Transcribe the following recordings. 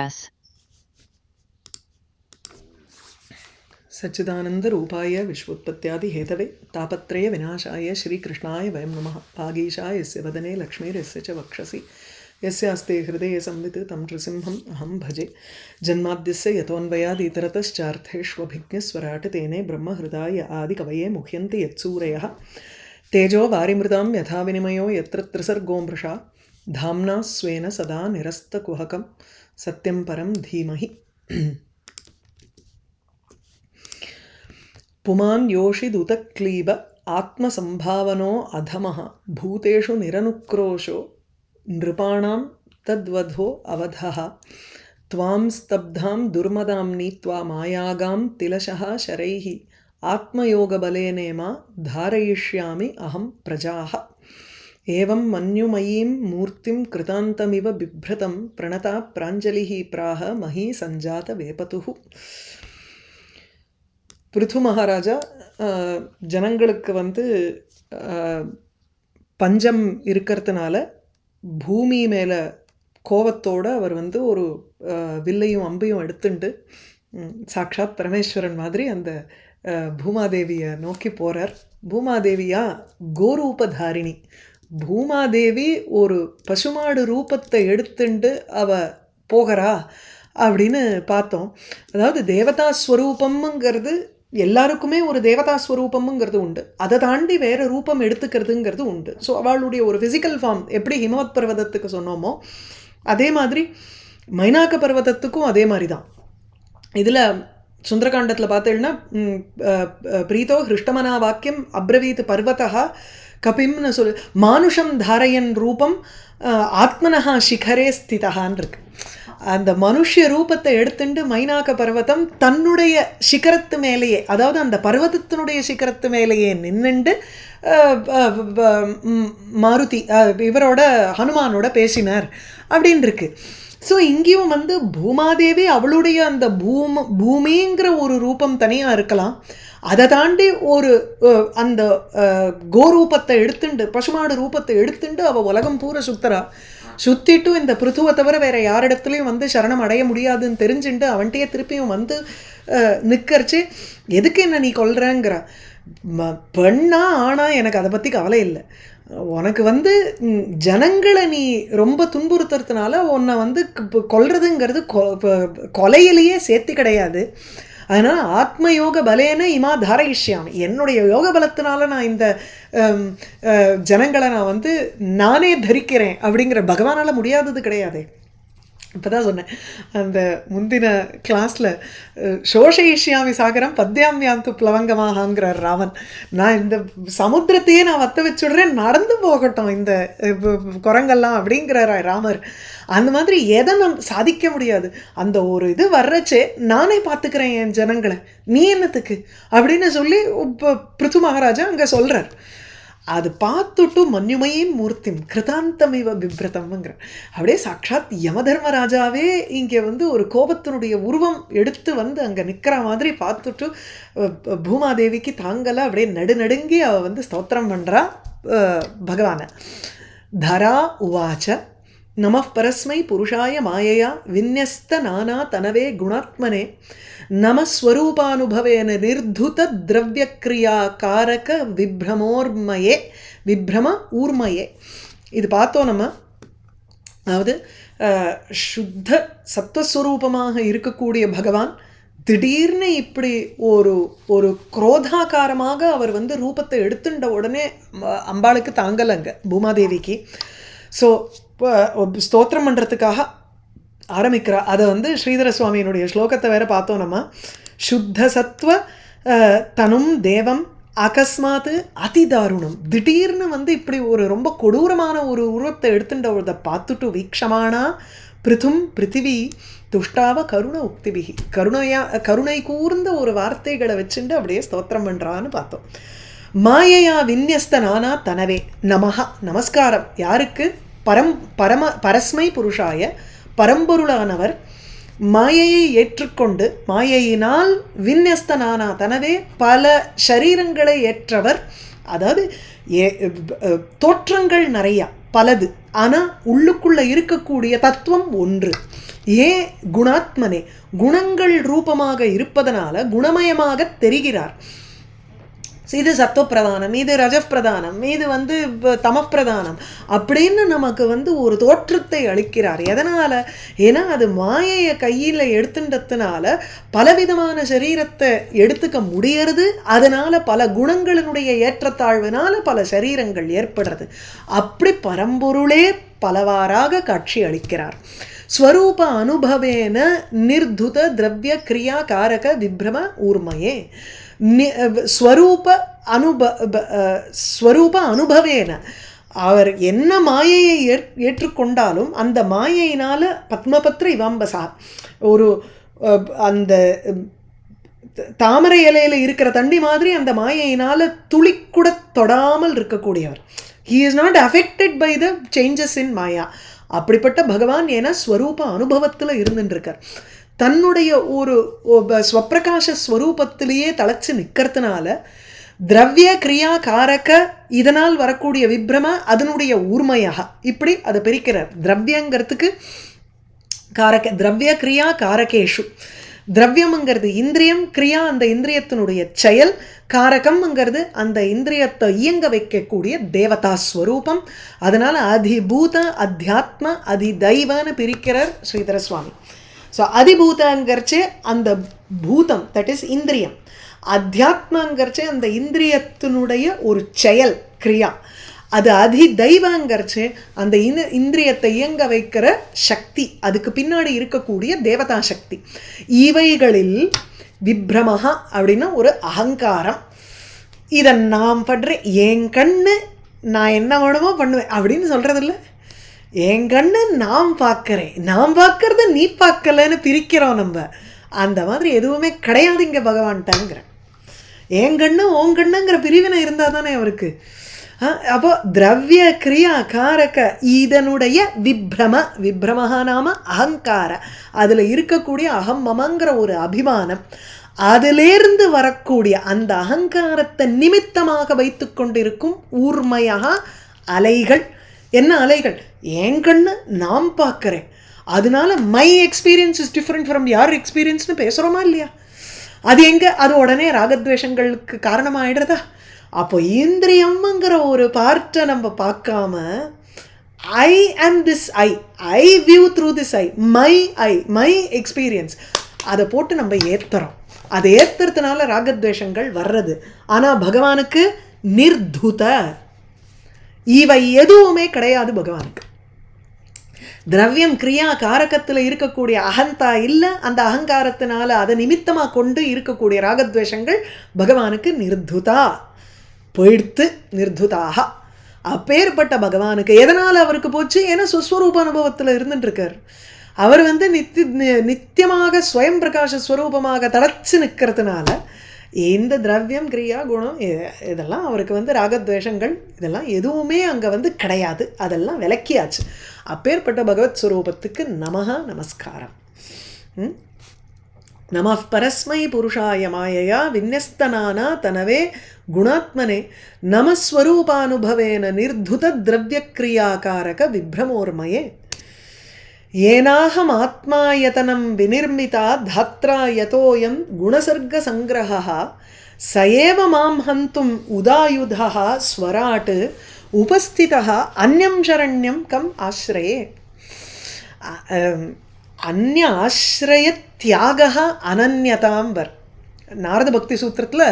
S. सच्चिदानंद रूपाय विश्वोत्पत्त्यादि Hathaway तापत्रय विनाशाय श्रीकृष्णाय वयं नमः। भागीशाय यस्य वदने लक्ष्मीर्यस्य च वक्षसि यस्यास्ते हृदये संवित् तं नृसिंहम् अहं भजे। जन्माद्यस्य यतोऽन्वयाद् इतरतश्चार्थेष्वभिज्ञस्वराट् तेने ब्रह्महृदाय आदिकवये मुह्यन्ति यत्सूरयः। तेजो वारिमृतां यथा विनिमयो यत्र त्रिसर्गो मृषा धाम्ना स्वेन सदा निरस्तकुहकं सत्यं परं धीमहि। पुमान् योषिदुतक्लीब आत्मसंभावनो अधमः भूतेषु निरनुक्रोशो नृपाणां तद्वधो अवधः। त्वां स्तब्धां दुर्मदां नीत्वा मायागां तिलशः शरैः आत्मयोगबलेनेमा धारयिष्यामि अहं प्रजाः। एवं मन्युमयीं मूर्तिं कृतान्तमिव बिभ्रतं प्रणता प्राञ्जलिः प्राह मही सञ्जात वेपतुः। பிருது மகாராஜா ஜனங்களுக்கு வந்து பஞ்சம் இருக்கிறதுனால பூமி மேலே கோவத்தோடு அவர் வந்து ஒரு வில்லையும் அம்பையும் எடுத்துட்டு சாக்ஷாத் பரமேஸ்வரன் மாதிரி அந்த பூமாதேவியை நோக்கி போகிறார். பூமாதேவியா கோரூபதாரிணி. பூமாதேவி ஒரு பசுமாடு ரூபத்தை எடுத்துட்டு அவ போகிறா அப்படின்னு பார்த்தோம். அதாவது தேவதா ஸ்வரூபம்ங்கிறது எல்லாருக்குமே ஒரு தேவதா ஸ்வரூபம்ங்கிறது உண்டு. அதை தாண்டி வேறு ரூபம் எடுத்துக்கிறதுங்கிறது உண்டு. ஸோ அவளுடைய ஒரு ஃபிசிக்கல் ஃபார்ம் எப்படி ஹிமவத் பர்வதத்துக்கு சொன்னோமோ அதே மாதிரி மைனாக்க பர்வதத்துக்கும் அதே மாதிரி தான். இதில் சுந்தரகாண்டத்தில் பார்த்தீங்கன்னா பிரீத்தோ ஹிருஷ்டமனா வாக்கியம் அப்ரவீத் பர்வதா கபிம்னு சொல்லு மானுஷம் தாரயன் ரூபம் ஆத்மனஹா சிகரே ஸ்திதஹான் இருக்கு. அந்த மனுஷ ரூபத்தை எடுத்துட்டு மைனாக்க பர்வதம் தன்னுடைய சிகரத்து மேலேயே, அதாவது அந்த பர்வதத்தினுடைய சிகரத்து மேலேயே நின்றுண்டு மாருதி இவரோட ஹனுமானோட பேசினார் அப்படின்னு இருக்கு. ஸோ இங்கேயும் வந்து பூமாதேவி அவளுடைய அந்த பூமிங்கிற ஒரு ரூபம் தனியாக இருக்கலாம். அதை தாண்டி ஒரு அந்த கோரூபத்தை எடுத்துண்டு பசுமாடு ரூபத்தை எடுத்துண்டு அவள் உலகம் பூரா சுத்தரா சுற்றிட்டும் இந்த பிருத்துவை தவிர வேறு யாரிடத்துலையும் வந்து சரணம் அடைய முடியாதுன்னு தெரிஞ்சுட்டு அவன்கிட்டயே திருப்பியும் வந்து நிற்கரிச்சு எதுக்கு என்ன நீ கொல்றேங்கிற பெண்ணா ஆனா எனக்கு அதை பற்றி கவலை இல்லை. உனக்கு வந்து ஜனங்களை நீ ரொம்ப துன்புறுத்துறதுனால உன்னை வந்து கொல்றதுங்கிறது கொலையிலேயே சேர்த்து கிடையாது. அதனால் ஆத்மயோக பலேன இமா தாரயிஷ்யாமி, என்னுடைய யோக பலத்தினால நான் இந்த ஜனங்களை நான் வந்து நானே தரிக்கிறேன் அப்படிங்கிற பகவானால் முடியாதது கிடையாது. இப்போ தான் சொன்னேன் அந்த முந்தின கிளாஸில் சோஷயிஷ்யாமி சாகரம் பத்யாமியாந்து பிளவங்கமாகங்கிறார் ராமன். நான் இந்த சமுத்திரத்தையே நான் வற்ற வச்சுடுறேன், நடந்து போகட்டும் இந்த குரங்கெல்லாம் அப்படிங்கிறார் ராமர். அந்த மாதிரி எதை நம்ம சாதிக்க முடியாது. அந்த ஒரு இது வர்றச்சே நானே பார்த்துக்கிறேன் என் ஜனங்களை, நீ என்னத்துக்கு அப்படின்னு சொல்லி இப்போ பிருது மகாராஜா அங்கே சொல்கிறார். அது பார்த்துட்டு மன்யுமயின் மூர்த்திம் கிருதாந்தமிவ பிப்ரதம்ங்கிற அப்படியே சாட்சாத் யமதர்மராஜாவே இங்கே வந்து ஒரு கோபத்தினுடைய உருவம் எடுத்து வந்து அங்கே நிற்கிற மாதிரி பார்த்துட்டு பூமாதேவிக்கு தாங்கலை, அப்படியே நடுநடுங்கி அவள் வந்து ஸ்தோத்திரம் பண்ணுறா பகவானை. தரா உவாச்ச நம பரஸ்மை புருஷாய மாயையா விநியஸ்த நானா தனவே குணாத்மனே நமஸ்வரூபானுபவேன நிர்துத திரவியக்ரியா காரக விப்ரமோர்மயே விப்ரம ஊர்மயே. இது பார்த்தோம் நம்ம. அதாவது சுத்த சத்வஸ்வரூபமாக இருக்கக்கூடிய பகவான் திடீர்னு இப்படி ஒரு ஒரு குரோதாகாரமாக அவர் வந்து ரூபத்தை எடுத்துட்ட உடனே அம்பாளுக்கு தாங்கலைங்க பூமாதேவிக்கு. ஸோ ஸ்தோத்திரம் பண்ணுறதுக்காக ஆரம்பிக்கிறா. அதை வந்து ஸ்ரீதர சுவாமியினுடைய ஸ்லோகத்தை வேற பார்த்தோம் நம்ம. சுத்த சத்வ தனும் தேவம் அகஸ்மாத்து அதிதாருணம், திடீர்னு வந்து இப்படி ஒரு ரொம்ப கொடூரமான ஒரு உருவத்தை எடுத்துட்டதை பார்த்துட்டு வீக்ஷமானா பிருதும் பிருத்திவி துஷ்டாவ கருண உக்திபிகி, கருணை கூர்ந்த ஒரு வார்த்தைகளை வச்சுட்டு அப்படியே ஸ்தோத்திரம் பண்ணுறான்னு பார்த்தோம். மாயையா விநியஸ்த நானா தனவே நமஹா, நமஸ்காரம் யாருக்கு? பரஸ்மை புருஷாய, பரம்பொருளானவர் மாயையை ஏற்றுக்கொண்டு மாயையினால் விநியஸ்தனானா தனவே பல சரீரங்களை ஏற்றவர். அதாவது தோற்றங்கள் நிறையா பலது, ஆனால் உள்ளுக்குள்ளே இருக்கக்கூடிய தத்துவம் ஒன்று. ஏன் குணாத்மனே, குணங்கள் ரூபமாக இருப்பதனால குணமயமாக தெரிகிறார். இது சத்துவப்பிரதானம், இது ரஜப்பிரதானம், இது தமப்பிரதானம் அப்படின்னு நமக்கு ஒரு தோற்றத்தை அளிக்கிறார். எதனால்? ஏன்னா அது மாயையை கையில் எடுத்துட்டதுனால பலவிதமான சரீரத்தை எடுத்துக்க முடியறது. அதனால் பல குணங்களினுடைய ஏற்றத்தாழ்வினால் பல சரீரங்கள் ஏற்படுறது. அப்படி பரம்பொருளே பலவாறாக காட்சி அளிக்கிறார். ஸ்வரூப அனுபவேன நிர்துத திரவிய கிரியா காரக விப்ரம ஊர்மயே. ஸ்வரூப அனுபவேன அவர் என்ன மாயையை ஏற்றுக்கொண்டாலும் அந்த மாயையினால் பத்மபத்ர இவாம்பசா, ஒரு அந்த தாமரை இலையில் இருக்கிற தண்டி மாதிரி அந்த மாயையினால் துளிக்கூட தொடாமல் இருக்கக்கூடியவர். He is not affected by the changes in maya. அப்படிப்பட்ட பகவான் ஏன்னா ஸ்வரூப அனுபவத்தில் இருந்துட்டுருக்கார். தன்னுடைய ஒரு ஸ்வப்பிரகாச ஸ்வரூபத்திலேயே தளச்சு நிற்கிறதுனால திரவிய கிரியா காரக இதனால் வரக்கூடிய விப்ரம அதனுடைய ஊர்மையாக இப்படி அதை பிரிக்கிறார். திரவியங்கிறதுக்கு காரக, திரவிய கிரியா காரகேஷு. திரவியம்ங்கிறது இந்திரியம், கிரியா அந்த இந்திரியத்தினுடைய செயல், காரகம்ங்கிறது அந்த இந்திரியத்தை இயங்க வைக்கக்கூடிய தேவதா ஸ்வரூபம். அதனால் அதிபூத அத்தியாத்ம அதிதைவன்னு பிரிக்கிறார் ஸ்ரீதர சுவாமி. ஸோ அதிபூதங்கிறச்சே அந்த பூதம், தட் இஸ் இந்திரியம். அத்தியாத்மங்கிறச்சே அந்த இந்திரியத்தினுடைய ஒரு செயல், கிரியா. அது அதிதைவங்கிறச்சே அந்த இந்திரியத்தை இயங்க வைக்கிற சக்தி, அதுக்கு பின்னாடி இருக்கக்கூடிய தேவதா சக்தி. இவைகளில் விப்ரமஹா அப்படின்னா ஒரு அகங்காரம். இதை நான் படுறேன், என் கண்ணு நான் என்ன வேணுமோ பண்ணுவேன் அப்படின்னு சொல்கிறதில்ல. என் கண்ணு நான் பார்க்குறேன், நான் பார்க்கறத நீ பார்க்கலன்னு பிரிக்கிறோம் நம்ம. அந்த மாதிரி எதுவுமே கிடையாது இங்கே பகவான்ட்டாங்கிற. என் கண்ணு ஓன் கண்ணுங்கிற பிரிவினை இருந்தால் தானே அவருக்கு. அப்போ திரவிய கிரியா காரக இதனுடைய விப்ரம, விப்ரமஹா நாம அகங்கார, அதில் இருக்கக்கூடிய அகம் மமங்கிற ஒரு அபிமானம், அதிலேருந்து வரக்கூடிய அந்த அகங்காரத்தை நிமித்தமாக வைத்து கொண்டிருக்கும் ஊர்மையாக அலைகள். என்ன அலைகள்? என் கண்ணு நாம் பார்க்குறேன், அதனால my experience is different from யார் எக்ஸ்பீரியன்ஸ்னு பேசுகிறோமா இல்லையா? அது எங்கே? அது உடனே ராகத்வேஷங்களுக்கு காரணமாகிடுறதா? அப்போ இந்திரியம்ங்கிற ஒரு பார்ட்டை நம்ம பார்க்காம ஐ ஆம் this I view through this my experience அதை போட்டு நம்ம ஏற்றுறோம். அதை ஏற்றுறதுனால ராகத்வேஷங்கள் வர்றது. ஆனால் பகவானுக்கு நிர்துத இவை எதுவுமே கிடையாது. பகவானுக்கு திரவியம் கிரியா காரகத்தில் இருக்கக்கூடிய அகந்தா இல்லை. அந்த அகங்காரத்தினால அதை நிமித்தமாக கொண்டு இருக்கக்கூடிய ராகத்வேஷங்கள் பகவானுக்கு நிர்துதா போயிடுத்து, நிர்துதாக. அப்பேற்பட்ட பகவானுக்கு எதனால் அவருக்கு போச்சு? ஏன்னா சுஸ்வரூப அனுபவத்தில் இருந்துட்டுருக்கார். அவர் நித்தியமாக ஸ்வயம் பிரகாஷ ஸ்வரூபமாக தளச்சு நிற்கிறதுனால இந்த திரவியம் கிரியா குணம் இதெல்லாம் அவருக்கு ராகத்வேஷங்கள் இதெல்லாம் எதுவுமே அங்கே கிடையாது. அதெல்லாம் விலக்கியாச்சு. அப்பேற்பட்ட பகவத் ஸ்வரூபத்துக்கு நமஹ நமஸ்காரம். நமः பரஸ்மை புருஷாய மாயையா விந்யஸ்தனானா தனவே குணாத்மனே நமஸ்வரூபானுபவேன நிர்துத திரவியக்ரியாகாரக விப்ரமோர்மயே ஏனாஹம் ஆத்மாயதனம் விநிர்மிதா தாத்ரா யதோயம் குணசர்க சங்கிரஹ சயேவ மாம் ஹந்தும் உதாயுதஹ ஸ்வராட் உபஸ்திதஹ அன்யம் சரண்யம் கம் ஆஸ்ரயே. அந்நிய ஆஸ்ரய தியாக அனன்யதாம்பர் நாரத பக்தி சூத்திரத்தில்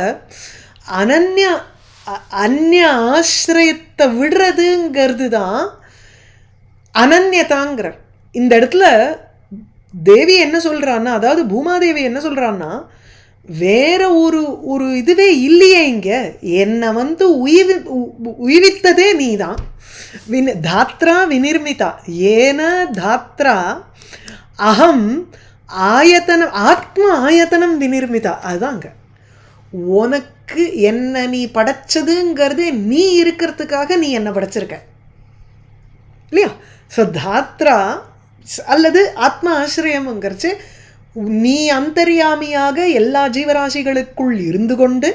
அந்நிய ஆசிரியத்தை விடுறதுங்கிறது தான் அனன்யதாங்கிறார். இந்த இடத்துல தேவி என்ன சொல்கிறான்னா, அதாவது பூமாதேவி என்ன சொல்கிறான்னா, வேற ஒரு இதுவே இல்லையே இங்கே, என்னை உய்வித்ததே நீ தான். தாத்ரா விநிர்மிதா ஏன தாத்ரா அகம் ஆயத்தனம் ஆத்ம ஆயத்தனம் விநிர்மிதா. அதுதாங்க உனக்கு என்ன நீ படைச்சதுங்கிறது நீ இருக்கிறதுக்காக நீ என்ன படைச்சிருக்க இல்லையா? ஸோ தாத்ரா அல்லது ஆத்ம ஆசிரியம்ங்கிறச்சு நீ அந்தர்யாமியாக எல்லா ஜீவராசிகளுக்குள் இருந்து கொண்டு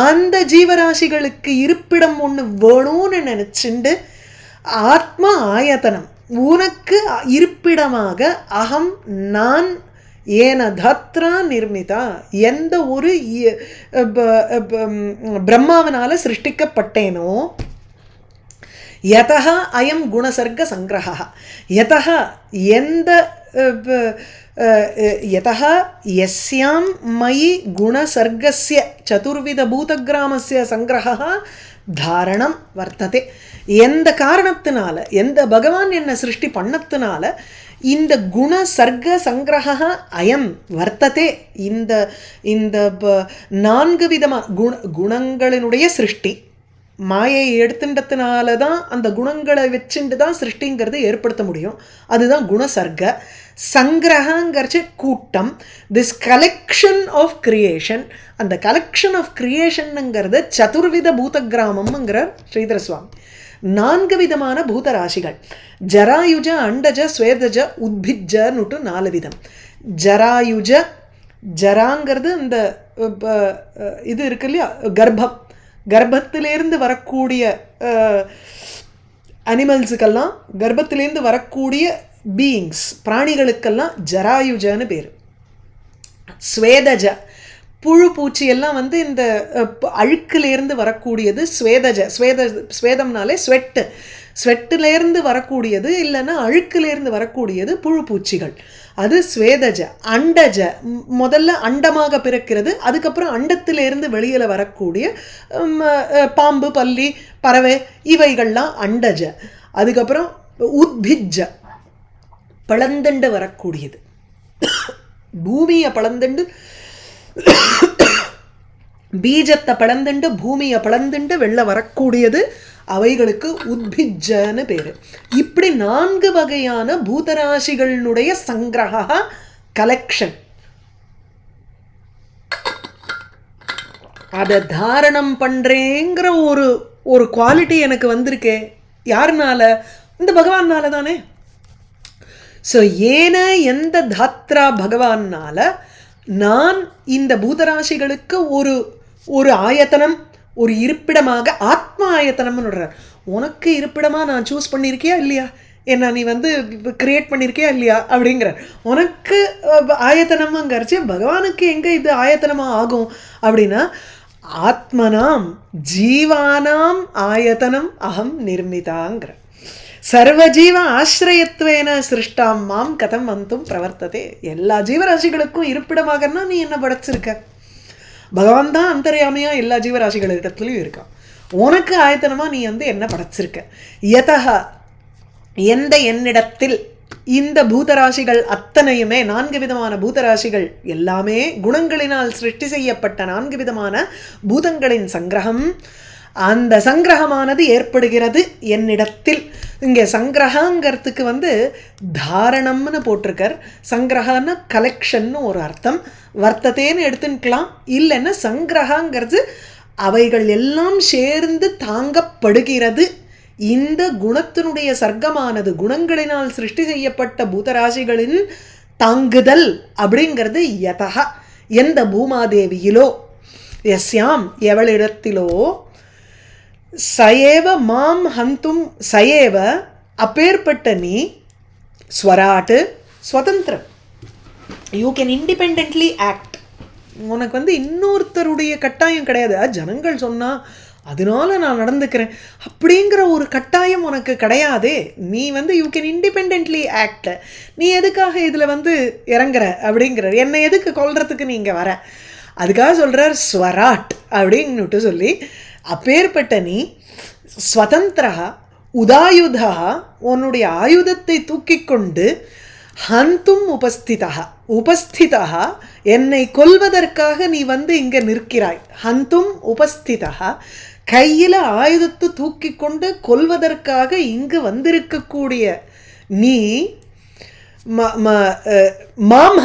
அந்த ஜீவராசிகளுக்கு இருப்பிடம் ஒன்று வேணும்னு நினச்சிண்டு ஆத்ம ஆயத்தனம் உனக்கு இருப்பிடமாக அகம் நான் ஏன தத்ரா நிர்மிதா எந்த ஒரு பிரம்மாவினால சிருஷ்டிக்கப்பட்டேனோ யதஹ அயம் குணசர்க சங்கிரஹ யதஹ எந்த யதஹ யஸ்யாம் மயி குணசர்கஸ்ய சதுர்வித பூதகிராமஸ்ய சங்கிரஹ தாரணம் வர்த்ததே எந்த காரணத்தினால எந்த பகவான் என்ன சிருஷ்டி பண்ணத்தினால இந்த குண சர்க்க சங்கிரக அயம் வர்த்ததே இந்த இந்த 4 விதமாக குணங்களினுடைய சிருஷ்டி மாயை எடுத்துட்டதுனால தான் அந்த குணங்களை வச்சுட்டு தான் சிருஷ்டிங்கிறது ஏற்படுத்த முடியும். அதுதான் குணசர்க்க. சங்கிரகங்கிறச்சு கூட்டம். திஸ் கலெக்ஷன் ஆஃப் கிரியேஷன், அந்த கலெக்ஷன் ஆஃப் கிரியேஷனுங்கிறது சதுர்வித பூத கிராமம்ங்கிறார் ஸ்ரீதர சுவாமி. 4 விதமான பூதராசிகள். ஜராயுஜ அண்டஜ ஸ்வேதஜ உத்பிஜனுட்டு 4 விதம். ஜராயுஜ, ஜராங்கிறது இந்த இது இருக்கு இல்லையா, கர்ப்பம், கர்ப்பத்திலேருந்து வரக்கூடிய அனிமல்ஸுக்கெல்லாம், கர்ப்பத்திலேருந்து வரக்கூடிய பீயிங்ஸ் பிராணிகளுக்கெல்லாம் ஜராயுஜன்னு பேர். ஸ்வேதஜ, புழு பூச்சி எல்லாம் வந்து இந்த அழுக்கிலேருந்து வரக்கூடியது ஸ்வேதஜ. ஸ்வேதம்னாலே ஸ்வெட்டு, ஸ்வெட்டிலேருந்து வரக்கூடியது இல்லைன்னா அழுக்கிலேருந்து வரக்கூடியது புழு பூச்சிகள், அது ஸ்வேதஜ. அண்டஜ, முதல்ல அண்டமாக பிறக்கிறது, அதுக்கப்புறம் அண்டத்திலேருந்து வெளியில் வரக்கூடிய பாம்பு, பல்லி, பறவை இவைகள்லாம் அண்டஜ. அதுக்கப்புறம் உத்பிஜ, பழந்தண்டு வரக்கூடியது, பூமியை பழந்தண்டு, பீஜத்தை பழந்துண்டு பூமியை பழந்துண்டு வெளில வரக்கூடியது, அவைகளுக்கு உத்பிஜன்னு பேரு. இப்படி 4 வகையான பூதராசிகளுடைய சங்கிரக, கலெக்ஷன். அதை தாரணம் பண்றேங்கிற ஒரு குவாலிட்டி எனக்கு வந்திருக்கே. யாருனால? இந்த பகவானால தானே. ஸோ ஏன எந்த தாத்ரா பகவானால நான் இந்த பூதராசிகளுக்கு ஒரு ஆயத்தனம், ஒரு இருப்பிடமாக, ஆத்மா ஆயத்தனம்னு சொல்கிறார். உனக்கு இருப்பிடமாக நான் சூஸ் பண்ணியிருக்கியா இல்லையா, என்ன நீ வந்து கிரியேட் பண்ணியிருக்கியா இல்லையா அப்படிங்கிறார். உனக்கு ஆயத்தனம்ங்கிறச்சு பகவானுக்கு எங்கே இது ஆயத்தனமாக ஆகும் அப்படின்னா, ஆத்மனாம் ஜீவானாம் ஆயத்தனம் அகம் நிர்மிதாங்கிற. சர்வஜீவ ஆசிரயத்வேன சிருஷ்டாம் மாம் கதம் வந்தும் பிரவர்த்ததே. எல்லா ஜீவராசிகளுக்கும் இருப்பிடமாகனா நீ என்ன படைச்சிருக்க? பகவான் தான் அந்தர்யாமியா எல்லா ஜீவராசிகளிடத்துலையும் இருக்கான். உனக்கு ஆயத்தனமாக நீ வந்து என்ன படைச்சிருக்க? யதஹ எந்த என்னிடத்தில் இந்த பூதராசிகள் அத்தனையுமே, 4 விதமான பூதராசிகள் எல்லாமே குணங்களினால் சிருஷ்டி செய்யப்பட்ட 4 விதமான பூதங்களின் சங்கிரகம், அந்த சங்கிரகமானது ஏற்படுகிறது என்னிடத்தில். இங்கே சங்கிரகங்கிறதுக்கு வந்து தாரணம்னு போட்டிருக்கார். சங்கிரகன்னா கலெக்ஷன்னு ஒரு அர்த்தம், வர்த்தத்தேன்னு எடுத்துக்கலாம். இல்லைன்னா சங்கிரகங்கிறது அவைகள் எல்லாம் சேர்ந்து தாங்கப்படுகிறது. இந்த குணத்தினுடைய சர்க்கமானது, குணங்களினால் சிருஷ்டி செய்யப்பட்ட பூதராசிகளின் தாங்குதல் அப்படிங்கிறது யதஹ எந்த பூமாதேவியிலோ, யஸ்யாம் எவளிடத்திலோ, சயேவ மாம் ஹந்தும் சயேவ அப்பேற்பட்ட நீ, ஸ்வராட்டு ஸ்வதந்திரம், யூ கேன் இண்டிபெண்ட்லி ஆக்ட். உனக்கு வந்து இன்னொருத்தருடைய கட்டாயம் கிடையாது. ஜனங்கள் சொன்னால் அதனால நான் நடந்துக்கிறேன் அப்படிங்கிற ஒரு கட்டாயம் உனக்கு கிடையாதே. நீ வந்து யூ கேன் இண்டிபெண்ட்லி ஆக்ட். நீ எதுக்காக இதில் வந்து இறங்குற அப்படிங்கிறார். என்னை எதுக்கு கொல்றதுக்கு நீங்கள் வர, அதுக்காக சொல்கிறார் ஸ்வராட் அப்படின்னுட்டு சொல்லி. அப்பேற்பட்ட நீ ஸ்வதந்திரா உதாயுதா, உன்னுடைய ஆயுதத்தை தூக்கி கொண்டு, ஹந்தும் உபஸ்திதா என்னை கொல்வதற்காக நீ வந்து இங்கே நிற்கிறாய். ஹந்தும் உபஸ்திதா, கையில் ஆயுதத்தை தூக்கி கொண்டு கொல்வதற்காக இங்கு வந்திருக்கக்கூடிய நீ, மாம்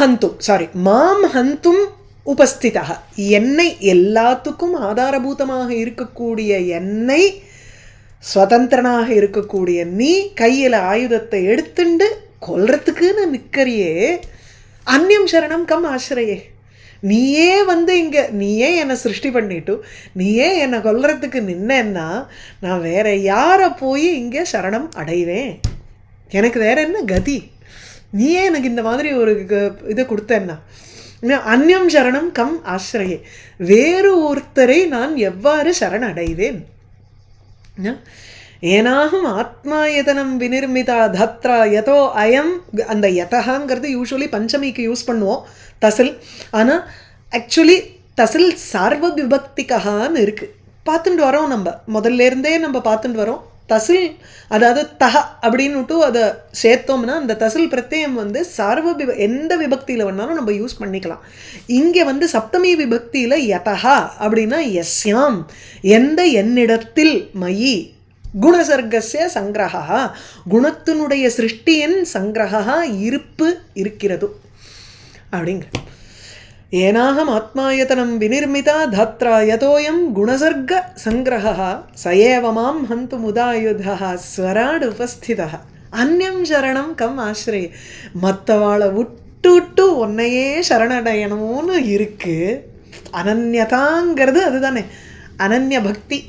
ஹந்தும் உபஸ்திதா, என்னை எல்லாத்துக்கும் ஆதாரபூதமாக இருக்கக்கூடிய என்னை, சுதந்திரனாக இருக்கக்கூடிய நீ கையில் ஆயுதத்தை எடுத்துண்டு கொல்றதுக்குன்னு நிற்கறியே. அந்நியம் சரணம் கம் ஆசிரியே. நீயே வந்து இங்கே நீயே என்னை சிருஷ்டி பண்ணிட்டு நீயே என்னை கொல்றதுக்கு நின்னா நான் வேற யாரை போய் இங்கே சரணம் அடைவேன்? எனக்கு வேற என்ன கதி, நீயே எனக்கு இந்த மாதிரி ஒரு இதை கொடுத்தேன்னா. அந்யம் சரணம் கம் ஆசிரியே, வேறு ஒருத்தரை நான் எவ்வாறு சரணடைவேன். ஏனாகும் ஆத்மாயதனம் வினிர்மிதா தத்ரா யதோ அயம். அந்த யதகாங்கிறது யூஸ்வலி பஞ்சமிக்கு யூஸ் பண்ணுவோம் தசில், ஆனால் ஆக்சுவலி தசில் சார்வ விபக்திகான்னு இருக்குது. பார்த்துட்டு வரோம் நம்ம முதல்லேருந்தே நம்ம பார்த்துட்டு வரோம். தசில் அதாவது தஹ அப்படின்னுட்டு அதை சேர்த்தோம்னா அந்த தசில் பிரத்யம் வந்து சார்வ எந்த விபக்தியில் வேணாலும் நம்ம யூஸ் பண்ணிக்கலாம். இங்கே வந்து சப்தமி விபக்தியில் யதஹா அப்படின்னா எஸ்யாம், எந்த என்னிடத்தில், மயி குணசர்க்கஸ்ய சங்கிரகா, குணத்தினுடைய சிருஷ்டியின் சங்கிரகா இருப்பு இருக்கிறது அப்படிங்கிற. ஏனாகம் ஆத்மாயத்தனம் வினிர்மிதா தத்ரா யதோயம் குணசர்க சங்கிரகா சயேவமாம் ஹந்து முதாயுதா ஸ்வராட் உபஸ்திதா அந்யம் சரணம் கம் ஆசிரியே. மற்றவாளை விட்டு உன்னையே சரணடையணும்னு இருக்கு. அனன்யதாங்கிறது அதுதானே அனன்ய பக்தி.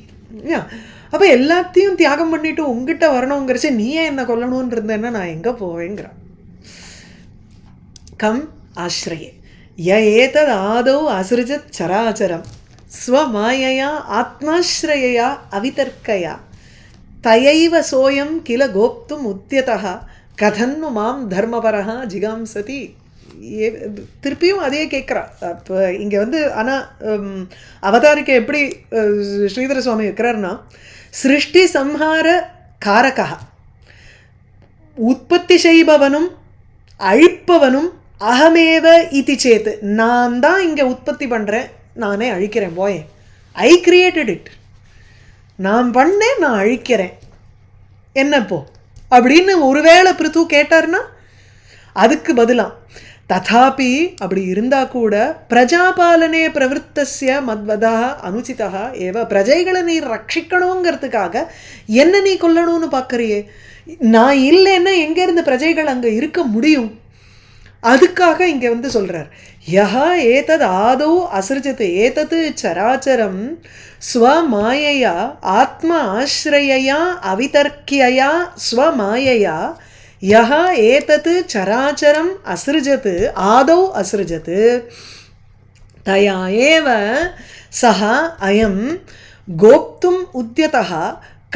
அப்போ எல்லாத்தையும் தியாகம் பண்ணிட்டு உங்ககிட்ட வரணுங்கிறச்சு நீயே என்ன கொல்லணும்னு இருந்தேன்னா நான் எங்கே போவேங்கிறான். கம் ஆசிரியே ய ஏதத் ஆதௌ அசிருஜத் சராச்சரம் ஸ்வமாயையா ஆத்மாஸ்ரயயா அவிதர்க்கயா தயைவ சோயம் கில கோப்தும் உத்தியதா கதன்னு மாம் தர்மபரஹா ஜிகாம்சதி. திருப்பியும் அதே கேட்குறா. இப்போ இங்கே வந்து ஆனால் அவதாரிக்கை எப்படி ஸ்ரீதர சுவாமி இருக்கிறார்னா, சிருஷ்டி சம்ஹார காரகா, உற்பத்தி செய்பவனும் அழிப்பவனும் அகமேவ இதி சேத்து, நான் தான் இங்கே உற்பத்தி பண்ணுறேன், நானே அழிக்கிறேன், போயேன், ஐ கிரியேட்டட் இட், நான் பண்ணேன், நான் அழிக்கிறேன், என்னப்போ அப்படின்னு ஒருவேளை பிருத்து கேட்டார்னா அதுக்கு பதிலாம் ததாபி அப்படி இருந்தால் கூட பிரஜாபாலனே பிரவருத்தஸ்ய மத்வதா அனுச்சிதா ஏவ, பிரஜைகளை நீ ரட்சிக்கணுங்கிறதுக்காக என்ன நீ கொல்லணும்னு பார்க்குறியே, நான் இல்லைன்னா எங்கேருந்து பிரஜைகள் அங்கே இருக்க முடியும்? அதுக்காக இங்கே வந்து சொல்கிறார், யஹா ஏதத் ஆதௌ அசிருஜத் ஏதத் சராச்சரம் ஸ்வமாயையா ஆத்ம ஆஸ்ரயயா அவிதர்க்கியயா ஸ்வமாயையா யஹா ஏதத் சராச்சரம் அசிருஜத் ஆதௌ அசிருஜத் தயா ஏவ சஹா அயம் கோப்தும் உத்யதா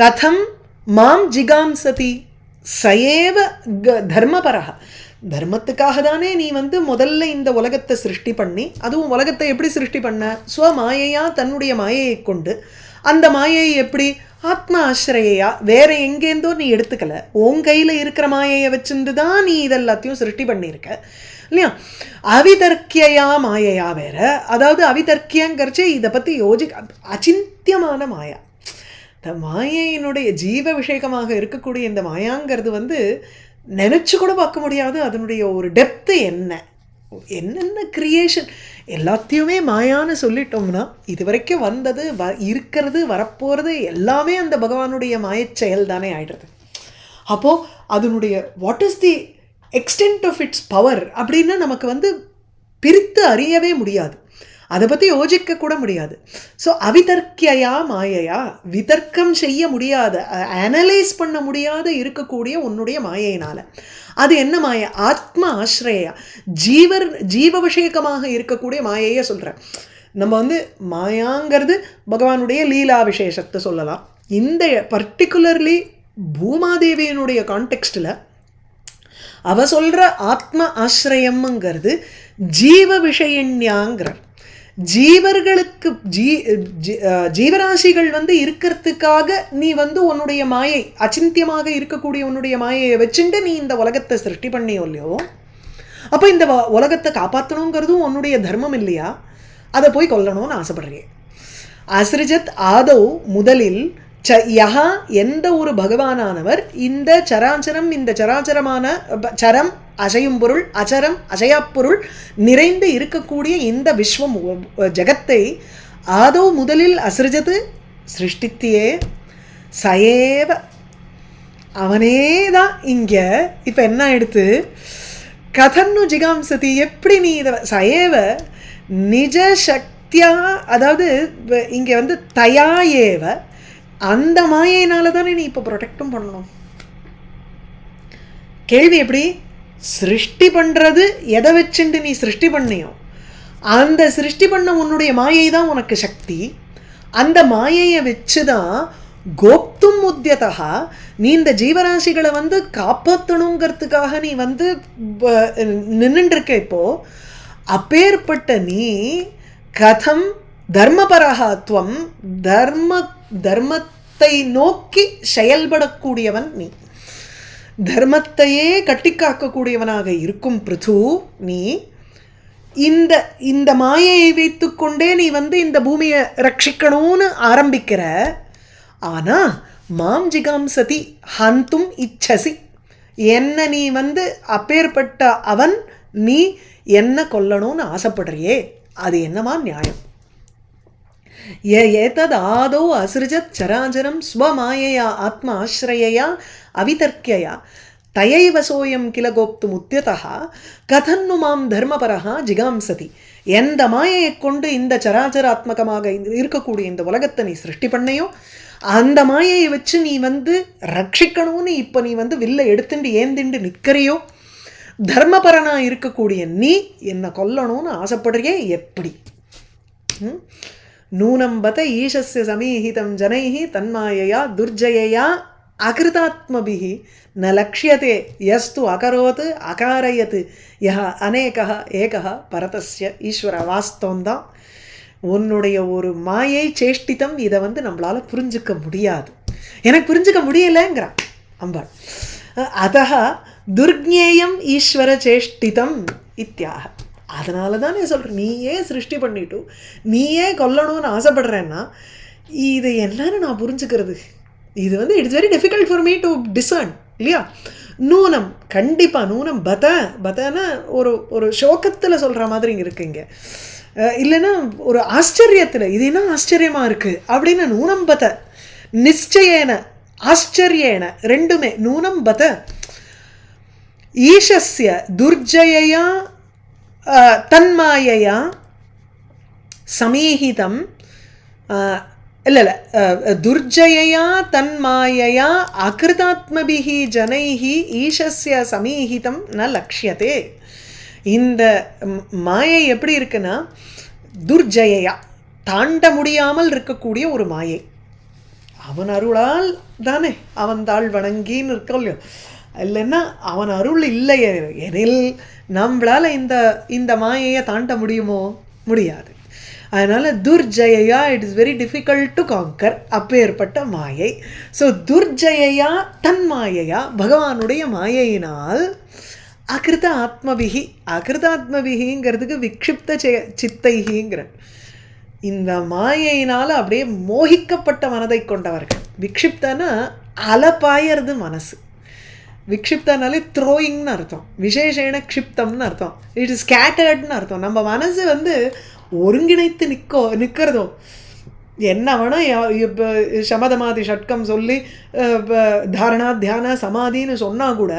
கதம் மாம் ஜிகாம்சதி சயேவ தர்மபரஹ. தர்மத்துக்காக தானே நீ வந்து முதல்ல இந்த உலகத்தை சிருஷ்டி பண்ணி, அதுவும் உலகத்தை எப்படி சிருஷ்டி பண்ண, ஸ்வமாயையா தன்னுடைய மாயையை கொண்டு. அந்த மாயை எப்படி, ஆத்ம ஆசிரியையா, வேற எங்கேருந்தோ நீ எடுத்துக்கல, உன் கையில் இருக்கிற மாயையை வச்சுட்டு தான் நீ இதெல்லாத்தையும் சிருஷ்டி பண்ணியிருக்க இல்லையா. அவிதர்க்கியா மாயையா வேற, அதாவது அவிதர்க்கியங்கிறச்சே இதை பற்றி அச்சிந்தியமான மாயா. இந்த மாயையினுடைய ஜீவ விஷயமாக இருக்கக்கூடிய இந்த மாயாங்கிறது வந்து நினச்சி கூட பார்க்க முடியாது. அதனுடைய ஒரு டெப்த்து என்னென்ன கிரியேஷன் எல்லாத்தையுமே மாயான்னு சொல்லிட்டோம்னா, இது வரைக்கும் வந்தது இருக்கிறது வரப்போகிறது எல்லாமே அந்த பகவானுடைய மாயச் செயல் தானே ஆயிடுறது. அப்போது அதனுடைய what is the extent of its power அப்படின்னா நமக்கு வந்து பிரித்து அறியவே முடியாது, அதை பற்றி யோசிக்க கூட முடியாது. ஸோ அவிதர்க்கியா மாயையா, விதர்க்கம் செய்ய முடியாத, அனலைஸ் பண்ண முடியாத இருக்கக்கூடிய உன்னுடைய மாயையினால். அது என்ன மாயை, ஆத்ம ஆஸ்ரயா, ஜீவ விஷயக்கமாக இருக்கக்கூடிய மாயையை சொல்கிறேன். நம்ம வந்து மாயாங்கிறது பகவானுடைய லீலா விசேஷத்தை சொல்லலாம். இந்த பர்டிகுலர்லி பூமாதேவியினுடைய கான்டெக்ஸ்டில் அவ சொல்கிற ஆத்ம ஆஸ்ரயம்ங்கிறது ஜீவ விஷயன்யாங்கிறார். ஜீவர்களுக்கு ஜீவராசிகள் வந்து இருக்கிறதுக்காக நீ வந்து உன்னுடைய மாயை, அச்சிந்தியமாக இருக்கக்கூடிய உன்னுடைய மாயையை வச்சுட்டு நீ இந்த உலகத்தை சிருஷ்டி பண்ணியோ இல்லையோ, அப்போ இந்த உலகத்தை காப்பாற்றணுங்கிறதும் உன்னுடைய தர்மம் இல்லையா? அதை போய் கொல்லணும்னு ஆசைப்படுறேன். அசிருஜத் ஆதௌ முதலில் யஹா எந்த ஒரு பகவானானவர் இந்த சராச்சரம், இந்த சராச்சரமான சரம் அசையும் பொருள், அச்சரம் அசையாப்பொருள் நிறைந்து இருக்கக்கூடிய இந்த விஸ்வம் ஜகத்தை ஆதோ முதலில் அசிருஜத்து சிருஷ்டித்தியே சயேவ அவனே தான். இங்கே இப்போ என்ன ஆயிடுத்து, கதன்னு ஜிகாம்சதி, எப்படி நீ இதை சயேவ நிஜ சக்தியா, அதாவது இங்கே வந்து தயா ஏவ, அந்த மாயினால தானே நீ இப்போ ப்ரொடெக்டும் பண்ணணும். கேள்வி எப்படி? சிருஷ்டி பண்ணுறது எதை வச்சுட்டு நீ சிருஷ்டி பண்ணியோ அந்த சிருஷ்டி பண்ண உன்னுடைய மாயை தான் உனக்கு சக்தி. அந்த மாயையை வச்சு தான் கோப்தும் உத்தியதா நீ இந்த ஜீவராசிகளை வந்து காப்பாற்றணுங்கிறதுக்காக நீ வந்து நின்றுருக்க. இப்போ அப்பேற்பட்ட நீ கதம் தர்மபரஹாத்வம் தர்மத்தை நோக்கி செயல்படக்கூடியவன் நீ, தர்மத்தையே கட்டி காக்கக்கூடியவனாக இருக்கும் பிருது நீ இந்த மாயையை வைத்துக்கொண்டே நீ வந்து இந்த பூமியை ரட்சிக்கணும்னு ஆரம்பிக்கிற. ஆனால் மாம் ஜிகாம்சதி ஹந்தும் இச்சசி, என்ன நீ வந்து அப்பேற்பட்ட அவன் நீ என்ன கொல்லணும்னு ஆசைப்படுறியே, அது என்னமா நியாயம்? ஏதத் ஆதோ அசிருஜத் சராச்சரம் ஸ்வமாயையா ஆத்மா ஆஸ்ரயையா அவிதர்க்கியா தயைவ சோயம் கில கோப்து முத்தியதா கதன்னு மாம் தர்மபரஹா ஜிகாம்சதி. எந்த மாயையை கொண்டு இந்த சராச்சராத்மகமாக இருக்கக்கூடிய இந்த உலகத்தை நீ சிருஷ்டி பண்ணையோ அந்த மாயையை வச்சு நீ வந்து ரட்சிக்கணும்னு இப்போ நீ வந்து வில்லை எடுத்துட்டு ஏந்திண்டு நிற்கிறையோ, தர்மபரனாக இருக்கக்கூடிய நீ என்னை கொல்லணும்னு ஆசைப்படுறியே எப்படி? நூனம்பத ஈஷஸ்ய சமீஹிதம் ஜனைஹி தன்மாயையா துர்ஜயையா அகிருதாத்மபிஹி ந லக்ஷ்யதே யஸ்து அகரோத் அகாரயத் யஹ அநேகः ஏகः பரதஸ்ய ஈஸ்வர. வாஸ்தவம்தான், உன்னுடைய ஒரு மாயை சேஷ்டிதம் இதை வந்து நம்மளால் புரிஞ்சிக்க முடியாது, எனக்கு புரிஞ்சிக்க முடியலைங்கிறான் அம்பாள். அதः துர்ஜ்ஞேயம் ஈஸ்வர சேஷ்டிதம் இத்தியாக. அதனால தான் நான் சொல்கிறேன், நீயே சிருஷ்டி பண்ணிட்டு நீயே கொல்லணும்னு ஆசைப்படுறேன்னா இது என்னன்னு நான் புரிஞ்சுக்கிறது? இது வந்து it's very difficult for me to discern இல்லையா? நூனம், கண்டிப்பாக நூனம் பதன ஒரு சோகத்தில் சொல்கிற மாதிரி இருக்குங்க, இல்லைன்னா ஒரு ஆச்சரியத்தில் இது என்ன ஆச்சரியமாக இருக்குது அப்படின்னு நூனம் பத நிச்சயேன ஆச்சரியேன ரெண்டுமே நூனம் பத ஈஷஸ்ய துர்ஜயையா தன்மாயையா சமீஹிதம் இல்லை துர்ஜயையா தன்மாயையா அகிருதாத்மபிஹி ஜனைஹி ஈஷஸ்ய சமீஹிதம் ந லக்ஷ்யதே. இந்த மாயை எப்படி இருக்குன்னா துர்ஜயையா தாண்ட முடியாமல் இருக்கக்கூடிய ஒரு மாயை. அவன் அருளால் தானே அவன் தாழ் வணங்கின்னு இருக்கோம் இல்லையோ, இல்லைன்னா அவன் அருள் இல்லை எனில் நம்மளால் இந்த மாயையை தாண்ட முடியுமோ? முடியாது. அதனால் துர்ஜயையா it is very difficult to conquer அப்பேற்பட்ட மாயை. ஸோ துர்ஜயையா தன்மாயையா பகவானுடைய மாயையினால் அகிருத ஆத்மபிகி, அகிருதாத்மபிகிங்கிறதுக்கு விக்ஷிப்த சித்தைகிங்கிற இந்த மாயையினால் அப்படியே மோகிக்கப்பட்ட மனதை கொண்டவர்கள். விக்ஷிப்தனா அலப்பாயறது மனசு, விக்ஷிப்தனாலே த்ரோயிங்னு அர்த்தம், விசேஷேன க்ஷிப்தம்னு அர்த்தம், இட் இஸ் ஸ்கேட்டர்ட்னு அர்த்தம். நம்ம மனசு வந்து ஒருங்கிணைத்து நிற்கிறதோ என்ன வேணால் இப்போ சமதமாதி ஷட்கம் சொல்லி தாரணா தியான சமாதின்னு சொன்னால் கூட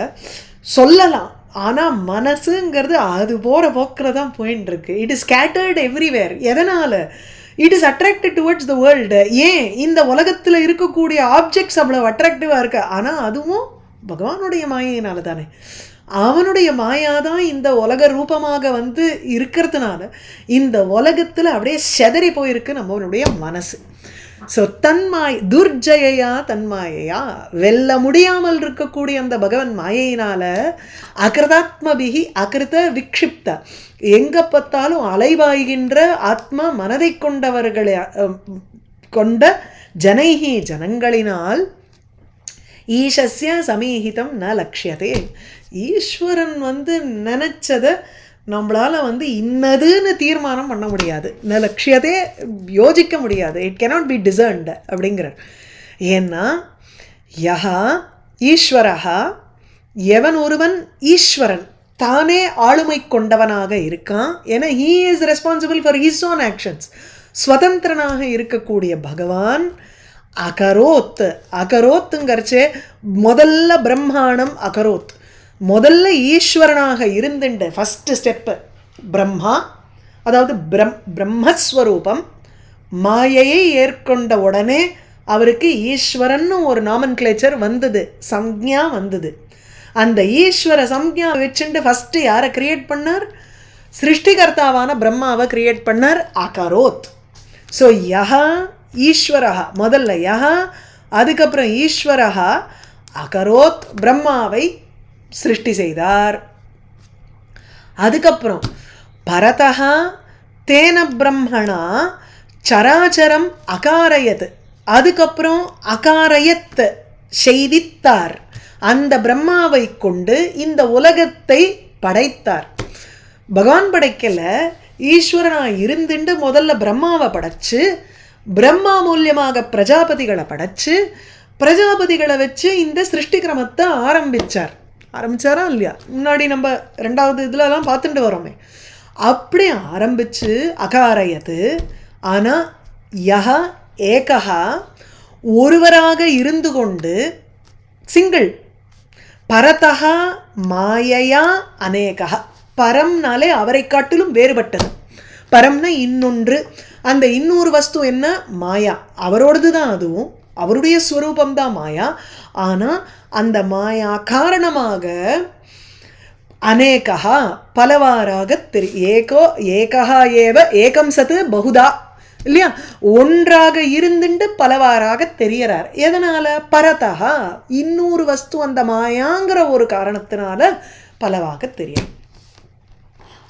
சொல்லலாம், ஆனால் மனசுங்கிறது அது போகிற போக்கில் தான் போயின்னு இருக்கு. It is scattered everywhere. எதனால்? It is attracted towards the world. ஏன் இந்த உலகத்தில் இருக்கக்கூடிய ஆப்ஜெக்ட்ஸ் அவ்வளோ அட்ராக்டிவாக இருக்கு? ஆனால் அதுவும் பகவானுடைய மாயினால தானே. அவனுடைய மாயாதான் இந்த உலக ரூபமாக வந்து இருக்கிறதுனால இந்த உலகத்தில் அப்படியே செதறி போயிருக்கு நம்மளுடைய மனசு. ஸோ துர்ஜயையா தன்மாயையா வெல்ல முடியாமல் இருக்கக்கூடிய அந்த பகவன் மாயையினால அகிருதாத்மபிகி அகிருத விக்ஷிப்த எங்கே பார்த்தாலும் அலைவாய்கின்ற ஆத்மா மனதை கொண்டவர்களை கொண்ட ஜனைஹி ஜனங்களினால் ஈஷஸ்ய சமீஹிதம் ந லக்ஷ்யதே. ஈஸ்வரன் வந்து நினச்சதை நம்மளால் வந்து இன்னதுன்னு தீர்மானம் பண்ண முடியாது, ந லக்ஷ்யதே யோசிக்க முடியாது, இட் கேனாட் பி டிசர்ன்டு அப்படிங்கிறார். ஏன்னா யஹா ஈஸ்வரஹா எவன் ஒருவன் ஈஸ்வரன் தானே ஆளுமை கொண்டவனாக இருக்கான், ஏன்னா he is responsible for his own actions, ஸ்வதந்திரனாக இருக்கக்கூடிய பகவான் அகரோத். அகரோத்துங்கிறச்சே முதல்ல பிரம்மாண்டம் அகரோத், முதல்ல ஈஸ்வரனாக இருந்துட்டு ஃபஸ்ட்டு ஸ்டெப்பு பிரம்மா, அதாவது பிரம்மஸ்வரூபம் மாயையை ஏற்கொண்ட உடனே அவருக்கு ஈஸ்வரன்னு ஒரு நாமன்கிளேச்சர் வந்தது, சஞ்ஞா வந்தது. அந்த ஈஸ்வர சம்ஞா வச்சுட்டு ஃபஸ்ட்டு யாரை கிரியேட் பண்ணார்? சிருஷ்டிகர்த்தாவான பிரம்மாவை கிரியேட் பண்ணார். அகரோத். ஸோ யஹா ஈஸ்வரஹா, முதல்ல யஹா, அதுக்கப்புறம் ஈஸ்வரஹா அகரோத், பிரம்மாவை சிருஷ்டி செய்தார். அதுக்கப்புறம் பரதஹா தேன பிரம்மணா சராச்சரம் அகாரயத், அதுக்கப்புறம் அகாரயத் செய்வித்தார். அந்த பிரம்மாவை கொண்டு இந்த உலகத்தை படைத்தார். பகவான் படைக்கல, ஈஸ்வரனா இருந்துட்டு முதல்ல பிரம்மாவை படைச்சு, பிரம்மா மூலியமாக பிரஜாபதிகளை படைச்சு, பிரஜாபதிகளை வச்சு இந்த சிருஷ்டி கிரமத்தை ஆரம்பிச்சாரா இல்லையா? முன்னாடி நம்ம 2வது இதுலலாம் பார்த்துட்டு வரோமே. அப்படி ஆரம்பிச்சு அகாரயது. ஆனால் யஹா ஏகஹா, ஒருவராக இருந்து கொண்டு, சிங்கிள். பரதஹா மாயையா அநேகா, பரம்னாலே அவரை காட்டிலும் வேறுபட்டது. பரம்னா இன்னொன்று. அந்த இன்னொரு வஸ்து என்ன? மாயா. அவரோடது தான், அதுவும் அவருடைய ஸ்வரூபம்தான் மாயா. ஆனால் அந்த மாயா காரணமாக அநேகா பலவாறாக ஏகா ஏவ ஏகம் சத்து பகுதா இல்லையா? ஒன்றாக இருந்துட்டு பலவாறாக தெரியறார். எதனால? பரதா, இன்னொரு வஸ்து அந்த மாயாங்கிற ஒரு காரணத்தினால பலவாக தெரியும்.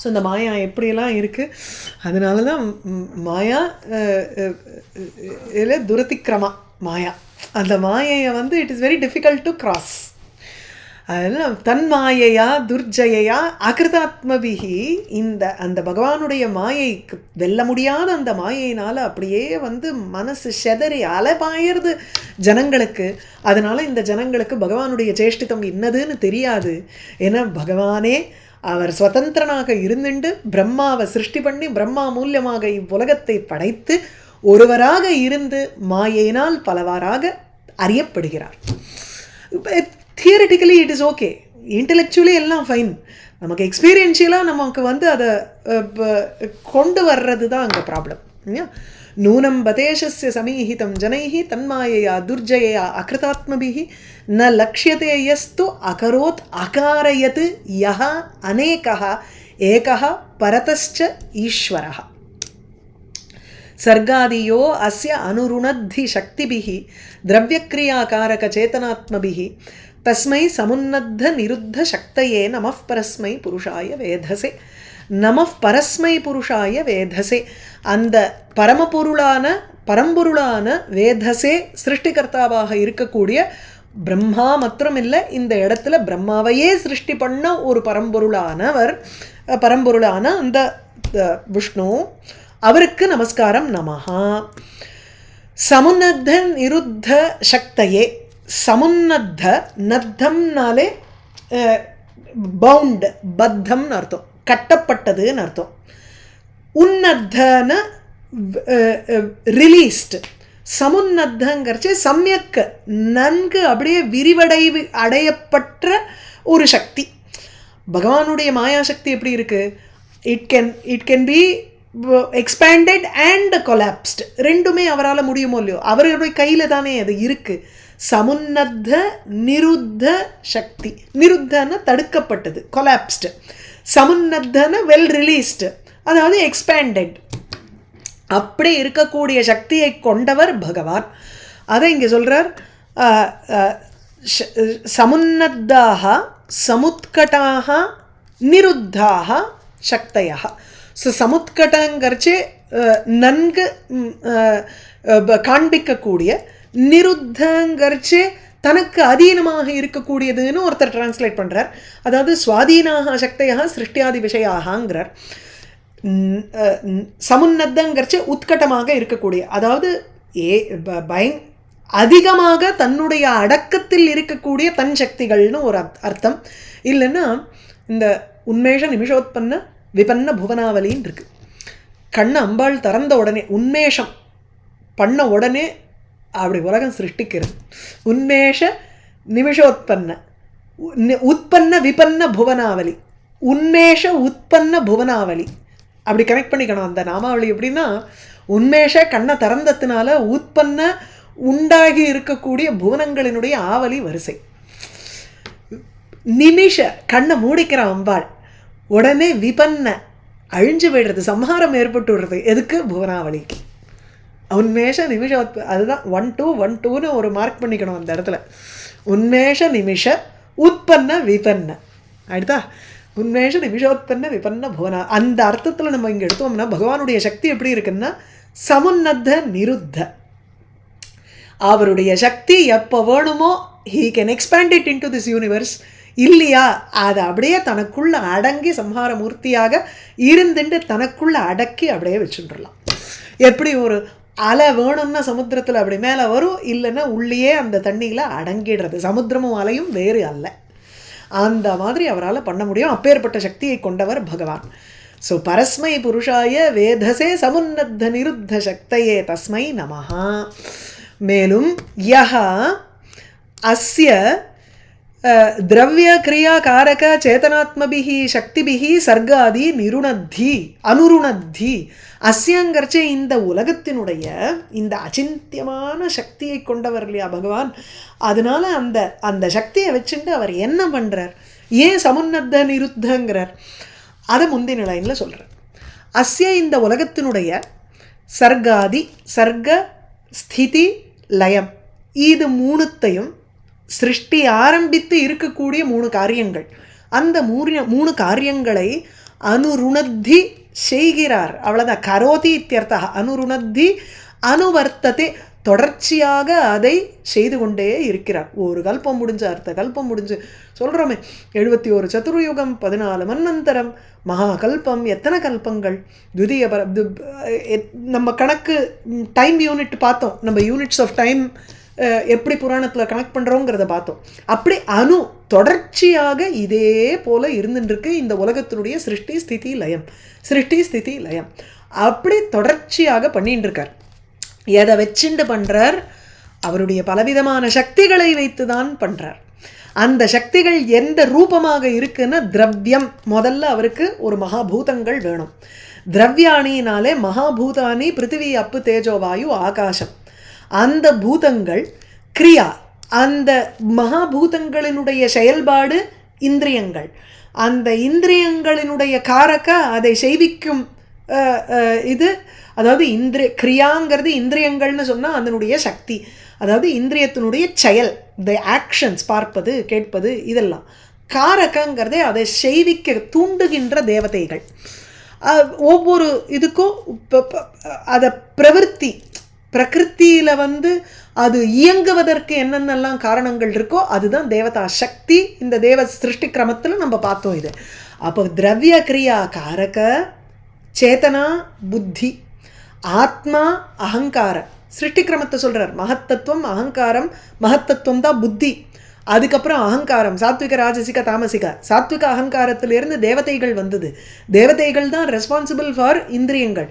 ஸோ இந்த மாயா எப்படியெல்லாம் இருக்குது, அதனால தான் மாயா இதில் துரதிக்கிரமா மாயா. அந்த மாயையை வந்து it is very difficult to cross. அதெல்லாம் தன்மாயையா துர்ஜயா அகிருதாத்மபிகி, அந்த பகவானுடைய மாயைக்கு வெல்ல முடியாத அந்த மாயையினால் அப்படியே வந்து மனசு செதறி அலைபாயிறது ஜனங்களுக்கு. அதனால இந்த ஜனங்களுக்கு பகவானுடைய சேஷ்டிதம் இன்னதுன்னு தெரியாது. ஏன்னா பகவானே அவர் சுதந்திரனாக இருந்துட்டு பிரம்மாவை சிருஷ்டி பண்ணி பிரம்மா மூலியமாக இவ்வுலகத்தை படைத்து ஒருவராக இருந்து மாயையினால் பலவாறாக அறியப்படுகிறார். Theoretically it is okay, intellectually எல்லாம் ஃபைன். நமக்கு எக்ஸ்பீரியன்ஷியலாக நமக்கு வந்து அதை கொண்டு வர்றது தான் அங்கே ப்ராப்ளம். நூனம் பதேஷஸ்ய சமீஹிதம் ஜனைஹி தன்மாயையா துர்ஜயா அகிருதாத்மபிஹி ந லக்ஷ்யதே யஸ்து அகரோத் அகாரயத் யஹ அநேகஹ ஏகஹ பரதஸ்ச ஈஸ்வரஹ. சர்காதியோ அஸ்ய அனுருணத்தி சக்திபிஹி திரவியக்ரியாகாரக சேதனாத்மபிஹி தஸ்மை சமுன்னத்த நிருத்த சக்தயே நமஃ பரஸ்மை புருஷாய வேதசே. நமஃ பரஸ்மை புருஷாய வேதசே, அந்த பரம்பொருளான வேதசே சிருஷ்டிகர்த்தாவாக இருக்கக்கூடிய பிரம்மா மாத்திரம் இல்லை, இந்த இடத்துல பிரம்மாவையே சிருஷ்டி பண்ண ஒரு பரம்பொருளான அந்த விஷ்ணு, அவருக்கு நமஸ்காரம். நமஹா. சமுன்னத்த நிருத்த சக்தையே. சமுன்னத்த, நத்தம்னாலே பவுண்ட், பத்தம்னு அர்த்தம், கட்டப்பட்டதுன்னு அர்த்தம். உன்னத்தன ரிலீஸ்டு. சமுன்னத்தங்கிறச்சு சமயக்கு நன்கு அப்படியே அடையப்பட்ட ஒரு சக்தி. பகவானுடைய மாயாசக்தி எப்படி இருக்கு? It can be expanded and collapsed. ரெண்டுமே அவரால் முடியுமோ இல்லையோ, அவருடைய கையில் தானே அது இருக்குது. சமுன்னத்த நிருத்த சக்தி. நிருத்தன தடுக்கப்பட்டது, கொலாப்ஸ்டு. சமுன்னத்தன வெல் ரிலீஸ்டு, அதாவது எக்ஸ்பேண்டட். அப்படி இருக்கக்கூடிய சக்தியை கொண்டவர் பகவான். அதை இங்கே சொல்கிறார். சமுன்னத்தாக சமுத்கட்டாக நிருத்தாக சக்தையாக. ஸோ சமுத்கட்டங்கிறச்சு நன்கு காண்பிக்கக்கூடிய, நிருத்தங்கிறச்சு தனக்கு அதீனமாக இருக்கக்கூடியதுன்னு ஒருத்தர் டிரான்ஸ்லேட் பண்ணுறார். அதாவது சுவாதீனாக சக்தியாக சிருஷ்டியாதி விஷயாகங்கிறார். சமுன்னத்தங்கிறச்சு உத்கட்டமாக இருக்கக்கூடிய, அதாவது அதிகமாக தன்னுடைய அடக்கத்தில் இருக்கக்கூடிய தன் சக்திகள்னு ஒரு அர்த்தம். இல்லைன்னா இந்த உன்மேஷ நிமிஷோத்பன்ன விபன்ன புவனாவலின்னு இருக்கு. கண்ணை அம்பாள் திறந்த உடனே உன்மேஷம் பண்ண உடனே அப்படி உலகம் சிருஷ்டிக்கிறது. உன்மேஷ நிமிஷோத்பன்ன உற்பன்ன விபன்ன புவனாவலி, உன்மேஷ உற்பன்ன புவனாவலி. அப்படி கனெக்ட் பண்ணிக்கணும் அந்த நாமாவளி. எப்படின்னா உன்மேஷ கண்ணை திறந்ததுனால உற்பன்ன உண்டாகி இருக்கக்கூடிய புவனங்களினுடைய ஆவலி வரிசை. நிமிஷ கண்ணை மூடிக்கிறான் அம்பாள், உடனே விபன்ன அழிஞ்சு போய்டுறது, சம்ஹாரம் ஏற்பட்டு விடுறது. எதுக்கு? புவனாவளிக்கு. உன்மேஷ நிமிஷ அதுதான் 1-2-1-2ன்னு ஒரு மார்க் பண்ணிக்கணும் அந்த இடத்துல. உன்மேஷ நிமிஷ உற்பன்ன விபன்ன. அடுத்தா உன்மேஷ நிமிஷோத்பன்ன விபன்ன புவனா. அந்த அர்த்தத்தில் நம்ம இங்கே எடுத்தோம்னா பகவானுடைய சக்தி எப்படி இருக்குன்னா சமுன்னத்த நிருத்த. அவருடைய சக்தி எப்போ வேணுமோ he can expand it into this universe. இல்லையா அதை அப்படியே தனக்குள்ள அடங்கி சம்ஹார மூர்த்தியாக இருந்துட்டு தனக்குள்ள அடக்கி அப்படியே வச்சுட்டுலாம். எப்படி ஒரு அலை வேணும்னா சமுத்திரத்தில் அப்படி மேலே வரும், இல்லைன்னா உள்ளேயே அந்த தண்ணியில் அடங்கிடுறது. சமுத்திரமும் அலையும் வேறு அல்ல, அந்த மாதிரி அவரால் பண்ண முடியும். அப்பேற்பட்ட சக்தியை கொண்டவர் பகவான். ஸோ பரஸ்மை புருஷாய வேதசே சமுன்னத்த நிருத்த சக்தையே தஸ்மை நமஹா. மேலும் யஹா அஸ்ய திரவிய கிரியா காரக சேதனாத்மபிஹி சக்திபிஹி சர்காதி நிருணத்தி அனுருணத்தி. அஸ்யங்கர்ச்சே இந்த உலகத்தினுடைய இந்த அச்சிந்தியமான சக்தியை கொண்டவர் இல்லையா பகவான். அதனால அந்த அந்த சக்தியை வச்சுட்டு அவர் என்ன பண்ணுறார்? ஏன் சமுன்னத்த நிருத்தங்கிறார்? அதை முந்தின லைனில் சொல்கிறார். அஸ்ய இந்த உலகத்தினுடைய சர்காதி, சர்க ஸ்திதி லயம், இது மூணுத்தையும் சிருஷ்டி ஆரம்பித்து இருக்கக்கூடிய 3 காரியங்கள், அந்த 3 காரியங்களை அனுருணத்தி செய்கிறார். அவ்வளோதான். கரோதி இத்தியர்த்தா. அனுருணத்தி அனுவர்த்தத்தை, தொடர்ச்சியாக அதை செய்து கொண்டே இருக்கிறார். ஒரு கல்பம் முடிஞ்ச அடுத்த கல்பம் முடிஞ்சு சொல்கிறோமே 71 சதுர்யுகம் 14 மன்வந்தரம் மகாகல்பம். எத்தனை கல்பங்கள்? துதிய நம்ம கணக்கு டைம் யூனிட் பார்த்தோம். நம்ம யூனிட்ஸ் ஆஃப் டைம் எப்படி புராணத்தில் கனெக்ட் பண்ணுறோங்கிறத பார்த்தோம். அப்படி அணு தொடர்ச்சியாக இதே போல் இருந்துட்டுருக்கு இந்த உலகத்தினுடைய சிருஷ்டி ஸ்திதி லயம், சிருஷ்டி ஸ்திதி லயம் அப்படி தொடர்ச்சியாக பண்ணிட்டு இருக்கார். எதை வச்சுண்டு பண்ணுறார்? அவருடைய பலவிதமான சக்திகளை வைத்து தான் பண்ணுறார். அந்த சக்திகள் எந்த ரூபமாக இருக்குன்னா திரவியம். முதல்ல அவருக்கு ஒரு மகாபூதங்கள் வேணும். திரவியானினாலே மகாபூதானி பிருத்திவி அப்பு தேஜோவாயு ஆகாசம். அந்த பூதங்கள் கிரியா, அந்த மகாபூதங்களினுடைய செயல்பாடு இந்திரியங்கள். அந்த இந்திரியங்களினுடைய காரக அதை செய்விக்கும் இது, அதாவது கிரியாங்கிறது இந்திரியங்கள்னு சொன்னால் அதனுடைய சக்தி, அதாவது இந்திரியத்தினுடைய செயல், த ஆக்ஷன்ஸ், பார்ப்பது கேட்பது இதெல்லாம். காரகங்கிறதே அதை செய்விக்க தூண்டுகின்ற தேவதைகள். ஒவ்வொரு இதுக்கும் அதை பிரவருத்தி பிரகிருத்தியில் அது இயங்குவதற்கு என்னென்னலாம் காரணங்கள் இருக்கோ அதுதான் தேவதா சக்தி. இந்த தேவ சிருஷ்டி கிரமத்தில் நம்ம பார்த்தோம் இது. அப்போ திரவிய கிரியா காரக, சேத்தனா புத்தி, ஆத்மா அகங்கார, சிருஷ்டி கிரமத்தை சொல்கிறார். மகத்தத்துவம் அகங்காரம், மகத்தத்துவம் தான் புத்தி. அதுக்கப்புறம் அகங்காரம், சாத்விக ராஜசிக தாமசிக. சாத்விக அகங்காரத்திலிருந்து தேவதைகள் வந்தது. தேவதைகள் தான் ரெஸ்பான்சிபிள் ஃபார் இந்திரியங்கள்.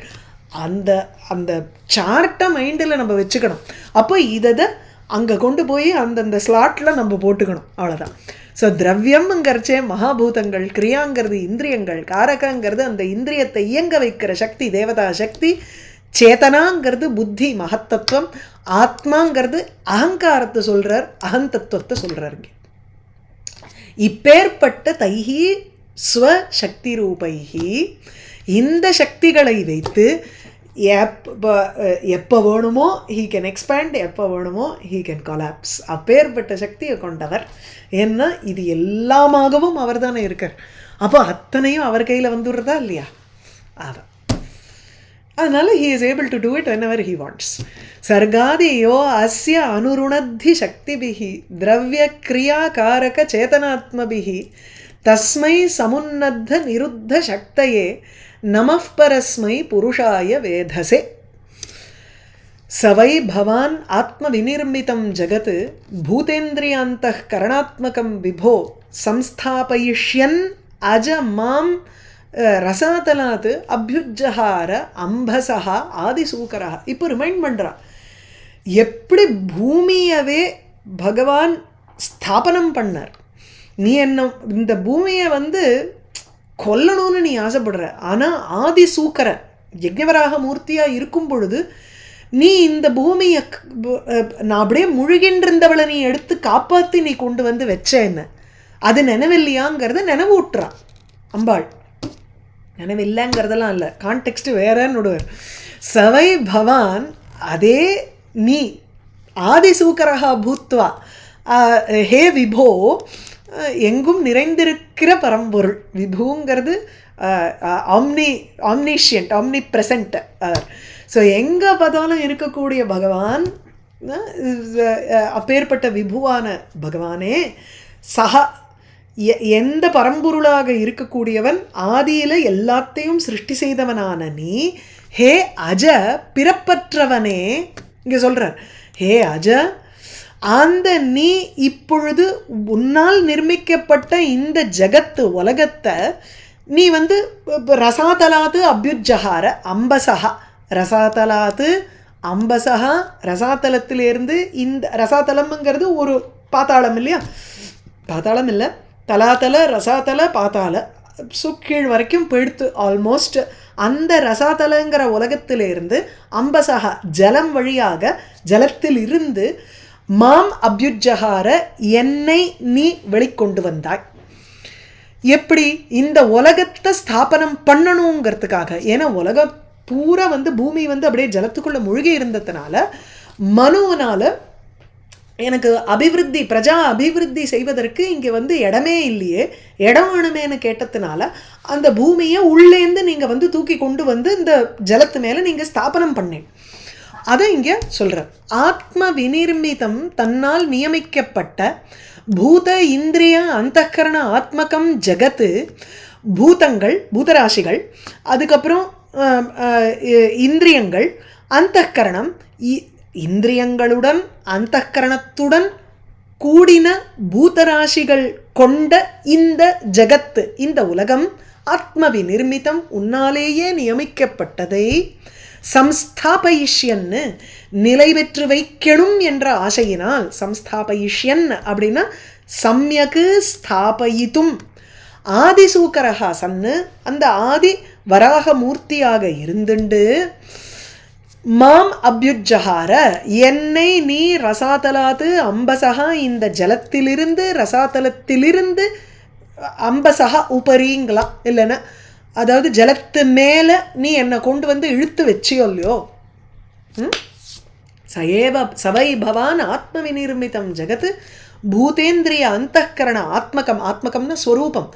அந்த அந்த சார்ட்டை மைண்டில் நம்ம வச்சுக்கணும். அப்போ இதை அங்கே கொண்டு போய் அந்தந்த ஸ்லாட்டில் நம்ம போட்டுக்கணும், அவ்வளோதான். ஸோ திரவியம்ங்கிறச்சே மகாபூதங்கள், கிரியாங்கிறது இந்திரியங்கள், காரகங்கிறது அந்த இந்திரியத்தை இயங்க வைக்கிற சக்தி தேவதா சக்தி, சேத்தனாங்கிறது புத்தி மகத்தத்துவம், ஆத்மாங்கிறது அகங்காரத்தை சொல்கிறார், அகந்தத்துவத்தை சொல்கிறாருங்க. இப்பேற்பட்ட தைஹி ஸ்வசக்தி ரூபைஹி, இந்த சக்திகளை வைத்து எப்போ வேணுமோ ஹீ கேன் எக்ஸ்பேண்ட், எப்போ வேணுமோ ஹீ கேன் கொலாப்ஸ். அப்பேற்பட்ட சக்தியை கொண்டவர். ஏன்னா இது எல்லாமாகவும் அவர் தானே இருக்கார். அப்போ அத்தனையும் அவர் கையில் வந்துடுறதா இல்லையா? அதான். அதனால he is able to do it whenever he wants. சர்காதியோ அஸ்ய அனுருணத்தி சக்திபிஹி திரவிய கிரியா காரக சேதனாத்மபிஹி தஸ்மை சமுன்னத்த நிருத்த சக்தயே நமஃ பரஸ்மை புருஷாய வேதசே. சவை பவான் ஆத்ம விநிர்மிதம் ஜகத் பூதேந்திரியாந்தः கரணாத்மகம் விபோ சம்ஸ்தாபயிஷ்யன் அஜ மாம் ரசாதலாத் அபியுஜ்ஜஹார அம்பசா ஆதிசூக்கரா. இப்போ ரிமைண்ட் பண்ணுறா, எப்படி பூமியவே பகவான் ஸ்தாபனம் பண்ணார். நீ என்ன இந்த பூமியை கொல்லணும்னு நீ ஆசைப்படுற, ஆனால் ஆதிசூக்கர யஜ்ஞவராக மூர்த்தியாக இருக்கும் பொழுது நீ இந்த பூமியை நான் அப்படியே முழுகின்றிருந்தவளை நீ எடுத்து காப்பாற்றி நீ கொண்டு வச்ச என்ன, அது நினைவில்லையாங்கிறத நினைவூட்டுறான் அம்பாள். நினைவில்லைங்கிறதெல்லாம் இல்லை, கான்டெக்ஸ்ட் வேறன்னு விடுவார். சவை பவான் அதே நீ ஆதிசூக்கரஹா பூத்வா ஹே விபோ எங்கும் நிறைந்திருக்கிற பரம்பொருள். விபுங்கிறது ஆம்னிஷியன்ட், ஆம்னி ப்ரெசன்ட். ஸோ எங்கே பார்த்தாலும் இருக்கக்கூடிய பகவான், அப்பேற்பட்ட விபுவான பகவானே சஹா எந்த பரம்பொருளாக இருக்கக்கூடியவன், ஆதியில் எல்லாத்தையும் சிருஷ்டி செய்தவனான நீ, ஹே அஜ பிறப்பற்றவனே. இங்கே சொல்கிறார், ஹே அஜ, அந்த நீ இப்பொழுது உன்னால் நிர்மிக்கப்பட்ட இந்த ஜகத்து உலகத்தை நீ ரசாதலாத்து அபியுஜ்ஜஹார அம்பசகா, ரசாதலாத்து அம்பசகா, ரசாதலத்திலேருந்து இந்த ரசாதலம்ங்கிறது ஒரு பாத்தாளம் இல்லையா, பாத்தாளம் இல்லை, தலாத்தல ரசாத்தல பாத்தாள, ஸோ கீழ் வரைக்கும் போயிடுத்து ஆல்மோஸ்ட். அந்த ரசாதலங்கிற உலகத்திலிருந்து அம்பசகா ஜலம் வழியாக, ஜலத்தில் இருந்து மாம் அபியுஜ்ஜஹார என்னை நீ வெளிக்கொண்டு வந்தாய். எப்படி? இந்த உலகத்தை ஸ்தாபனம் பண்ணணுங்கிறதுக்காக. ஏன்னா உலகம் பூரா பூமி அப்படியே ஜலத்துக்குள்ளே முழுகி இருந்ததுனால மனுவனால் எனக்கு அபிவிருத்தி, பிரஜா அபிவிருத்தி செய்வதற்கு இங்கே இடமே இல்லையே, இடம் வேணுமேனு கேட்டதுனால அந்த பூமியை உள்ளேந்து நீங்கள் தூக்கி கொண்டு இந்த ஜலத்து மேலே நீங்கள் ஸ்தாபனம் பண்ணேன். அதை இங்கே சொல்கிறார். ஆத்ம விநிர்மிதம், தன்னால் நியமிக்கப்பட்ட பூத இந்திரிய அந்தக்கரண ஆத்மகம் ஜகத்து, பூதங்கள் பூதராசிகள், அதுக்கப்புறம் இந்திரியங்கள், அந்தக்கரணம், இந்திரியங்களுடன் அந்தக்கரணத்துடன் கூடின பூதராசிகள் கொண்ட இந்த ஜகத்து, இந்த உலகம் ஆத்ம விநிர்மிதம், உன்னாலேயே நியமிக்கப்பட்டதை சம்ஸ்தாபயிஷ்யன்னு நிலை பெற்று வைக்கணும் என்ற ஆசையினால், சம்ஸ்தாபயிஷ்யன் அப்படின்னா சம்யக்கு ஸ்தாபயித்தும், ஆதிசூக்கரஹா சன்னு, அந்த ஆதி வராக மூர்த்தியாக இருந்துண்டு, மாம் அபியுஜ்ஜஹார என்னை நீ ரசாதலாத்து அம்பசகா, இந்த ஜலத்திலிருந்து ரசாதலத்திலிருந்து, அம்பசகா உபரிங்களாம் இல்லைன்னா, அதாவது ஜலத்து மேலே நீ என்னை கொண்டு இழுத்து வச்சியோ இல்லையோ. சயேவ சவை பவான் ஆத்ம விநிர்மிதம் ஜகத் பூதேந்திரிய அந்தக்கரண ஆத்மகம், ஆத்மகம்னு ஸ்வரூபம்,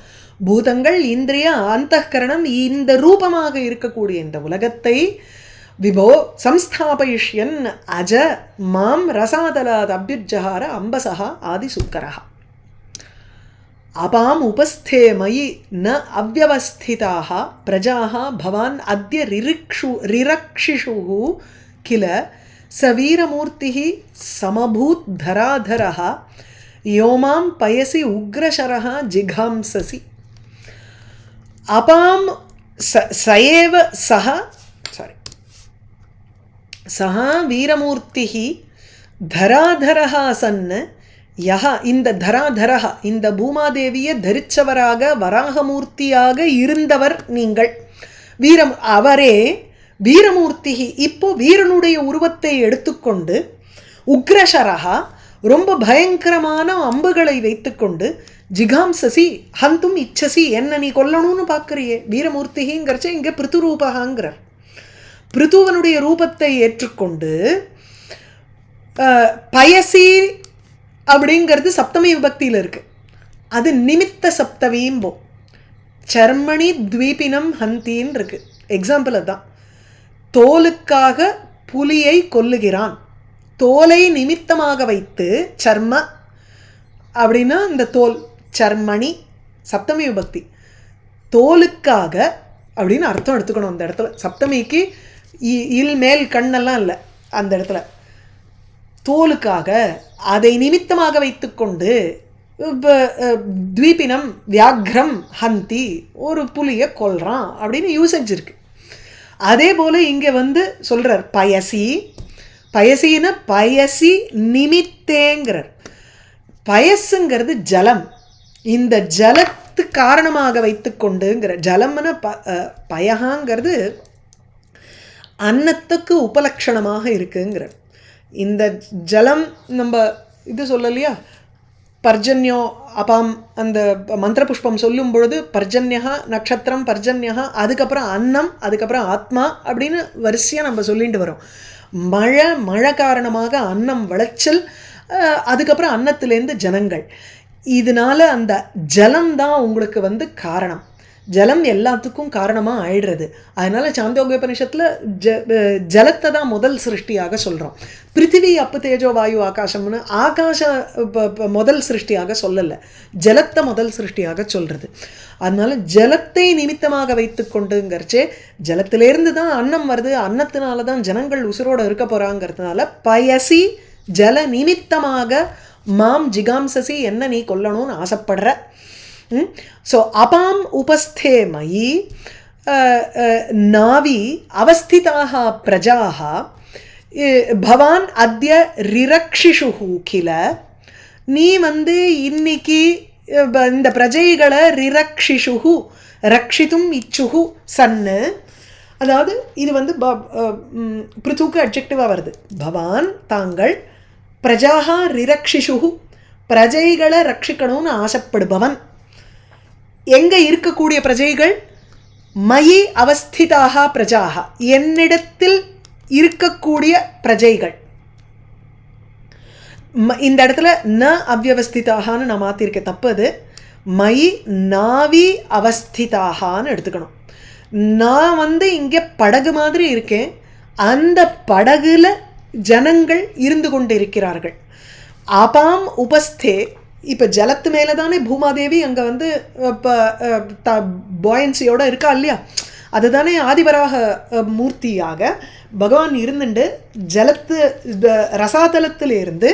பூதங்கள் இந்திரிய அந்தக்கரணம் இந்த ரூபமாக இருக்கக்கூடிய இந்த உலகத்தை விபோ சம்ஸ்தாபயிஷ்யன் அஜ மாம் ரசாதலாத் அபியுஜ்ஜஹார அம்பசகா ஆதிசுக்கரஹா. அபாம் உபஸ்தே மயி ந அவ்யவஸ்திதாக பிரஜாः பவான் அத்ய ரிரக்ஷிஷு கில சவீரமூர்த்திः சமபூத் தராதரः யோமாம் பயசி உக்ரசரः ஜிகாம்சசி. அபாம் சயேவ சஹ சஹ வீரமூர்த்திः தராதரः சன்ன, யஹா இந்த தராதரஹ, இந்த பூமாதேவியை தரிச்சவராக வராகமூர்த்தியாக இருந்தவர் நீங்கள், வீரம் அவரே வீரமூர்த்தி, இப்போ வீரனுடைய உருவத்தை எடுத்துக்கொண்டு, உக்ரசரஹா ரொம்ப பயங்கரமான அம்புகளை வைத்துக்கொண்டு, ஜிகாம்சசி ஹந்தும் இச்சசி, என்ன நீ கொல்லணும்னு பார்க்குறியே, வீரமூர்த்திங்கிறச்ச இங்கே பிருத்துரூபகாங்கிறார். பிருத்துவனுடைய ரூபத்தை ஏற்றுக்கொண்டு பயசி அப்படிங்கிறது சப்தமி விபக்தியில் இருக்குது, அது நிமித்த சப்தமீம்போ. சர்மணி த்வீபினம் ஹந்தின்னு இருக்குது. எக்ஸாம்பிள் அதுதான். தோலுக்காக புலியை கொல்லுகிறான், தோலை நிமித்தமாக வைத்து, சர்ம அப்படின்னா இந்த தோல், சர்மணி சப்தமி விபக்தி, தோலுக்காக அப்படின்னு அர்த்தம் எடுத்துக்கணும் அந்த இடத்துல. சப்தமிக்கு இல் மேல் கண்ணெல்லாம் இல்லை, அந்த இடத்துல தோலுக்காக அதை நிமித்தமாக வைத்துக்கொண்டு த்வீபினம் வியாக்ரம் ஹந்தி, ஒரு புலியை கொல்றான் அப்படின்னு யூசேஜ் இருக்கு. அதே போல் இங்கே சொல்கிறார் பயசி, பயசின்னு பயசி நிமித்தேங்கிறார். பயசுங்கிறது ஜலம், இந்த ஜலத்து காரணமாக வைத்துக்கொண்டுங்கிற ஜலம்னு பயகாங்கிறது அன்னத்துக்கு உபலக்ஷணமாக இருக்குங்கிற. இந்த ஜலம் நம்ம இது சொல்லலையா, பர்ஜன்யோ அபாம் அந்த மந்திர புஷ்பம் சொல்லும் பொழுது பர்ஜன்யா நட்சத்திரம் பர்ஜன்யா, அதுக்கப்புறம் அன்னம், அதுக்கப்புறம் ஆத்மா அப்படின்னு வரிசையாக நம்ம சொல்லிட்டு வரோம். மழை காரணமாக அன்னம் விளைச்சல், அதுக்கப்புறம் அன்னத்திலேருந்து ஜனங்கள். இதனால அந்த ஜலம்தான் உங்களுக்கு வந்து காரணம். ஜலம் எல்லாத்துக்கும் காரணமாக ஆயிடுறது. அதனால் சாந்தோக்கியோபனிஷத்தில் ஜலத்தை தான் முதல் சிருஷ்டியாக சொல்கிறோம். பிருத்திவி அப்பு தேஜோ வாயு ஆகாசம்னு ஆகாச முதல் சிருஷ்டியாக சொல்லலை, ஜலத்தை முதல் சிருஷ்டியாக சொல்கிறது. அதனால ஜலத்தை நிமித்தமாக வைத்து கொண்டுங்கிறச்சே ஜலத்திலேருந்து தான் அன்னம் வருது, அன்னத்தினால தான் ஜனங்கள் உசுரோடு இருக்க போகிறாங்கிறதுனால பயசி ஜல நிமித்தமாக மாம் ஜிகாம்சசி என்ன நீ கொல்லணும்னு ஆசைப்படுற. ஸோ அபாம் உபஸ்தே மயி நாவி அவஸ்திதாக பிரஜாः பவான் அத்ய ரிரக்ஷிஷுஹு கில. நீ வந்து இன்னைக்கு இந்த பிரஜைகளை ரிரக்ஷிஷுஹு ரக்ஷித்தும் இச்சுஹு சன்னு, அதாவது இது வந்து பிருத்துக்கு அட்ஜெக்டிவாக வருது. பவான் தாங்கள் பிரஜாஹா ரிரக்ஷிஷுஹு பிரஜைகளை ரட்சிக்கணும்னு ஆசைப்படுபவன். எங்கே இருக்கக்கூடிய பிரஜைகள்? மயி அவஸ்திதாக பிரஜாக, என்னிடத்தில் இருக்கக்கூடிய பிரஜைகள். இந்த இடத்துல ந அவ்வஸ்திதாகான்னு நான் மாற்றிருக்கேன், தப்பு அது. மயி நாவி அவஸ்திதாகான்னு எடுத்துக்கணும். நான் வந்து இங்கே படகு மாதிரி இருக்கேன், அந்த படகுல ஜனங்கள் இருந்து கொண்டு இருக்கிறார்கள். அபாம் உபஸ்தே, இப்போ ஜலத்து மேலே தானே பூமாதேவி அங்கே வந்து இப்போ பாயன்சியோடு இருக்கா இல்லையா? அதுதானே ஆதிவராக மூர்த்தியாக பகவான் இருந்துட்டு ஜலத்து ரசாதலத்திலிருந்து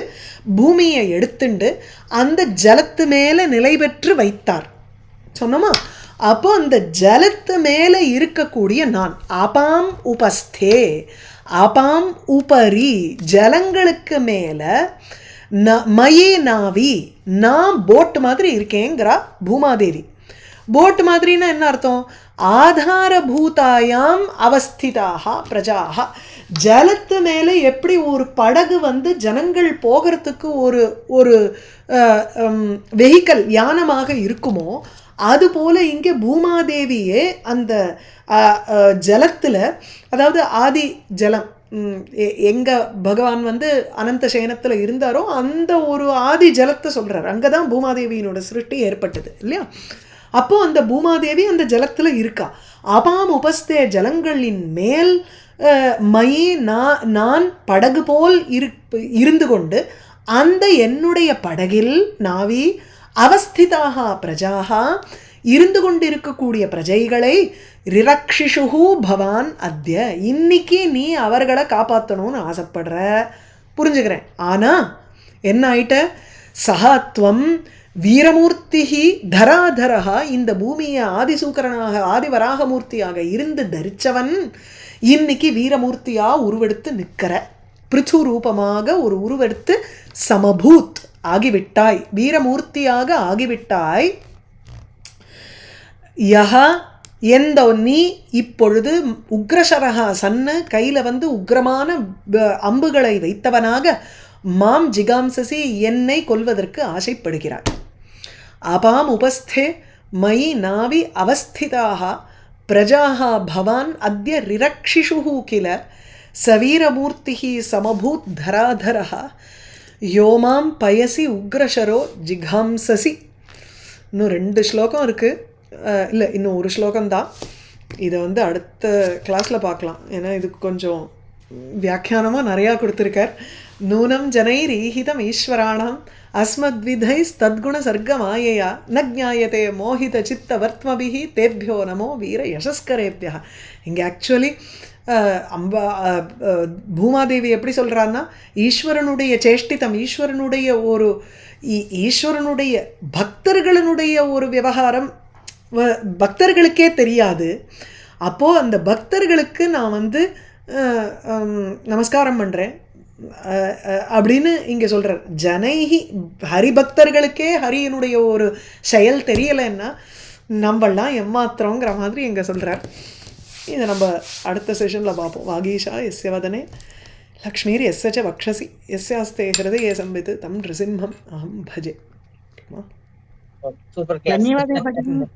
பூமியை எடுத்துண்டு அந்த ஜலத்து மேலே நிலை பெற்று வைத்தார் சொன்னோமா? அப்போ அந்த ஜலத்து மேலே இருக்கக்கூடிய நான் அபாம் உபஸ்தே, அபாம் உபரி ஜலங்களுக்கு மேலே மயே நாவி, நான் போட்டு மாதிரி இருக்கேங்கிறா பூமாதேவி. போட்டு மாதிரின்னா என்ன அர்த்தம்? ஆதாரபூதாயாம் அவஸ்திதாக பிரஜாக. ஜலத்து மேலே எப்படி ஒரு படகு வந்து ஜனங்கள் போகிறதுக்கு ஒரு ஒரு வெஹிக்கல் யானமாக இருக்குமோ, அதுபோல் இங்கே பூமாதேவியே அந்த ஜலத்தில், அதாவது ஆதி ஜலம் எங்கே பகவான் வந்து அனந்த சேனத்தில் இருந்தாரோ அந்த ஒரு ஆதி ஜலத்தை சொல்கிறார். அங்கே தான் பூமாதேவியினோட சிருஷ்டி ஏற்பட்டது இல்லையா? அப்போது அந்த பூமாதேவி அந்த ஜலத்தில் இருக்கா. அபாம் உபஸ்தே ஜலங்களின் மேல் மயி நான் படகு போல் இருந்து கொண்டு அந்த என்னுடைய படகில் நாவி அவஸ்திதாக பிரஜாக இருந்து கொண்டிருக்கக்கூடிய பிரஜைகளை ரிரக்ஷிஷுஹு பவான் அத்ய, இன்னைக்கு நீ அவர்களை காப்பாற்றணும்னு ஆசைப்படுற, புரிஞ்சுக்கிறேன். ஆனால் என்ன ஆயிட்ட? சகாத்வம் வீரமூர்த்திஹி தராதரஹா, இந்த பூமியை ஆதிசூக்கரனாக ஆதிவராகமூர்த்தியாக இருந்து தரித்தவன் இன்னைக்கு வீரமூர்த்தியாக உருவெடுத்து நிற்கிற, பிருச்சு ரூபமாக ஒரு உருவெடுத்து சமபூத் ஆகிவிட்டாய், வீரமூர்த்தியாக ஆகிவிட்டாய். யஹா எந்த நீ இப்பொழுது உக்ரசரகா சன்னு கையில் வந்து உக்ரமான அம்புகளை வைத்தவனாக மாம் ஜிகாம்சசி என்னை கொல்வதற்கு ஆசைப்படுகிறாய். அபாம் உபஸ்தே மயி நாவி அவஸ்திதாக பிரஜாக பவான் அத்ய ரிரக்ஷிஷுஹு கில சவீரமூர்த்திஹி சமபூத் தராதரஹ யோமாம் பயசி உக்ரஷரோ ஜிகாம்சசி. இன்னும் 2 ஸ்லோகம் இருக்குது, இல்லை இன்னும் ஒரு ஸ்லோகம்தான். இதை வந்து அடுத்த கிளாஸில் பார்க்கலாம், ஏன்னா இதுக்கு கொஞ்சம் வியாக்கியானமாக நிறையா கொடுத்துருக்கார். நூனம் ஜனை ரீஹிதம் ஈஸ்வராணாம் அஸ்மத்விதை தத்குண சர்க்க மாயையா ந ஜாயத்தே மோஹித சித்த வர்த்மபிஹி தேப்யோ நமோ வீர யசஸ்கரேபியா. இங்கே ஆக்சுவலி பூமாதேவி எப்படி சொல்கிறான்னா, ஈஸ்வரனுடைய சேஷ்டிதம், ஈஸ்வரனுடைய பக்தர்களுடைய ஒரு விவகாரம் பக்தர்களுக்கே தெரியாது. அப்போது அந்த பக்தர்களுக்கு நான் வந்து நமஸ்காரம் பண்ணுறேன் அப்படின்னு இங்கே சொல்கிறார். ஜனைஹி ஹரிபக்தர்களுக்கே ஹரியினுடைய ஒரு செயல் தெரியலைன்னா நம்மளாம் எம்மாத்திரங்கிற மாதிரி இங்கே சொல்கிறார். இதை நம்ம அடுத்த செஷனில் பார்ப்போம். வாகீஷா எஸ்ய வதனே லக்ஷ்மீர் எஸ்ய ச வக்ஷசி எஸ்யாஸ்தே ஹிருதயே சம்வித் தம் நிருசிம்ஹம் அஹம் பஜே. Super class. धन्यवादः भगिनी।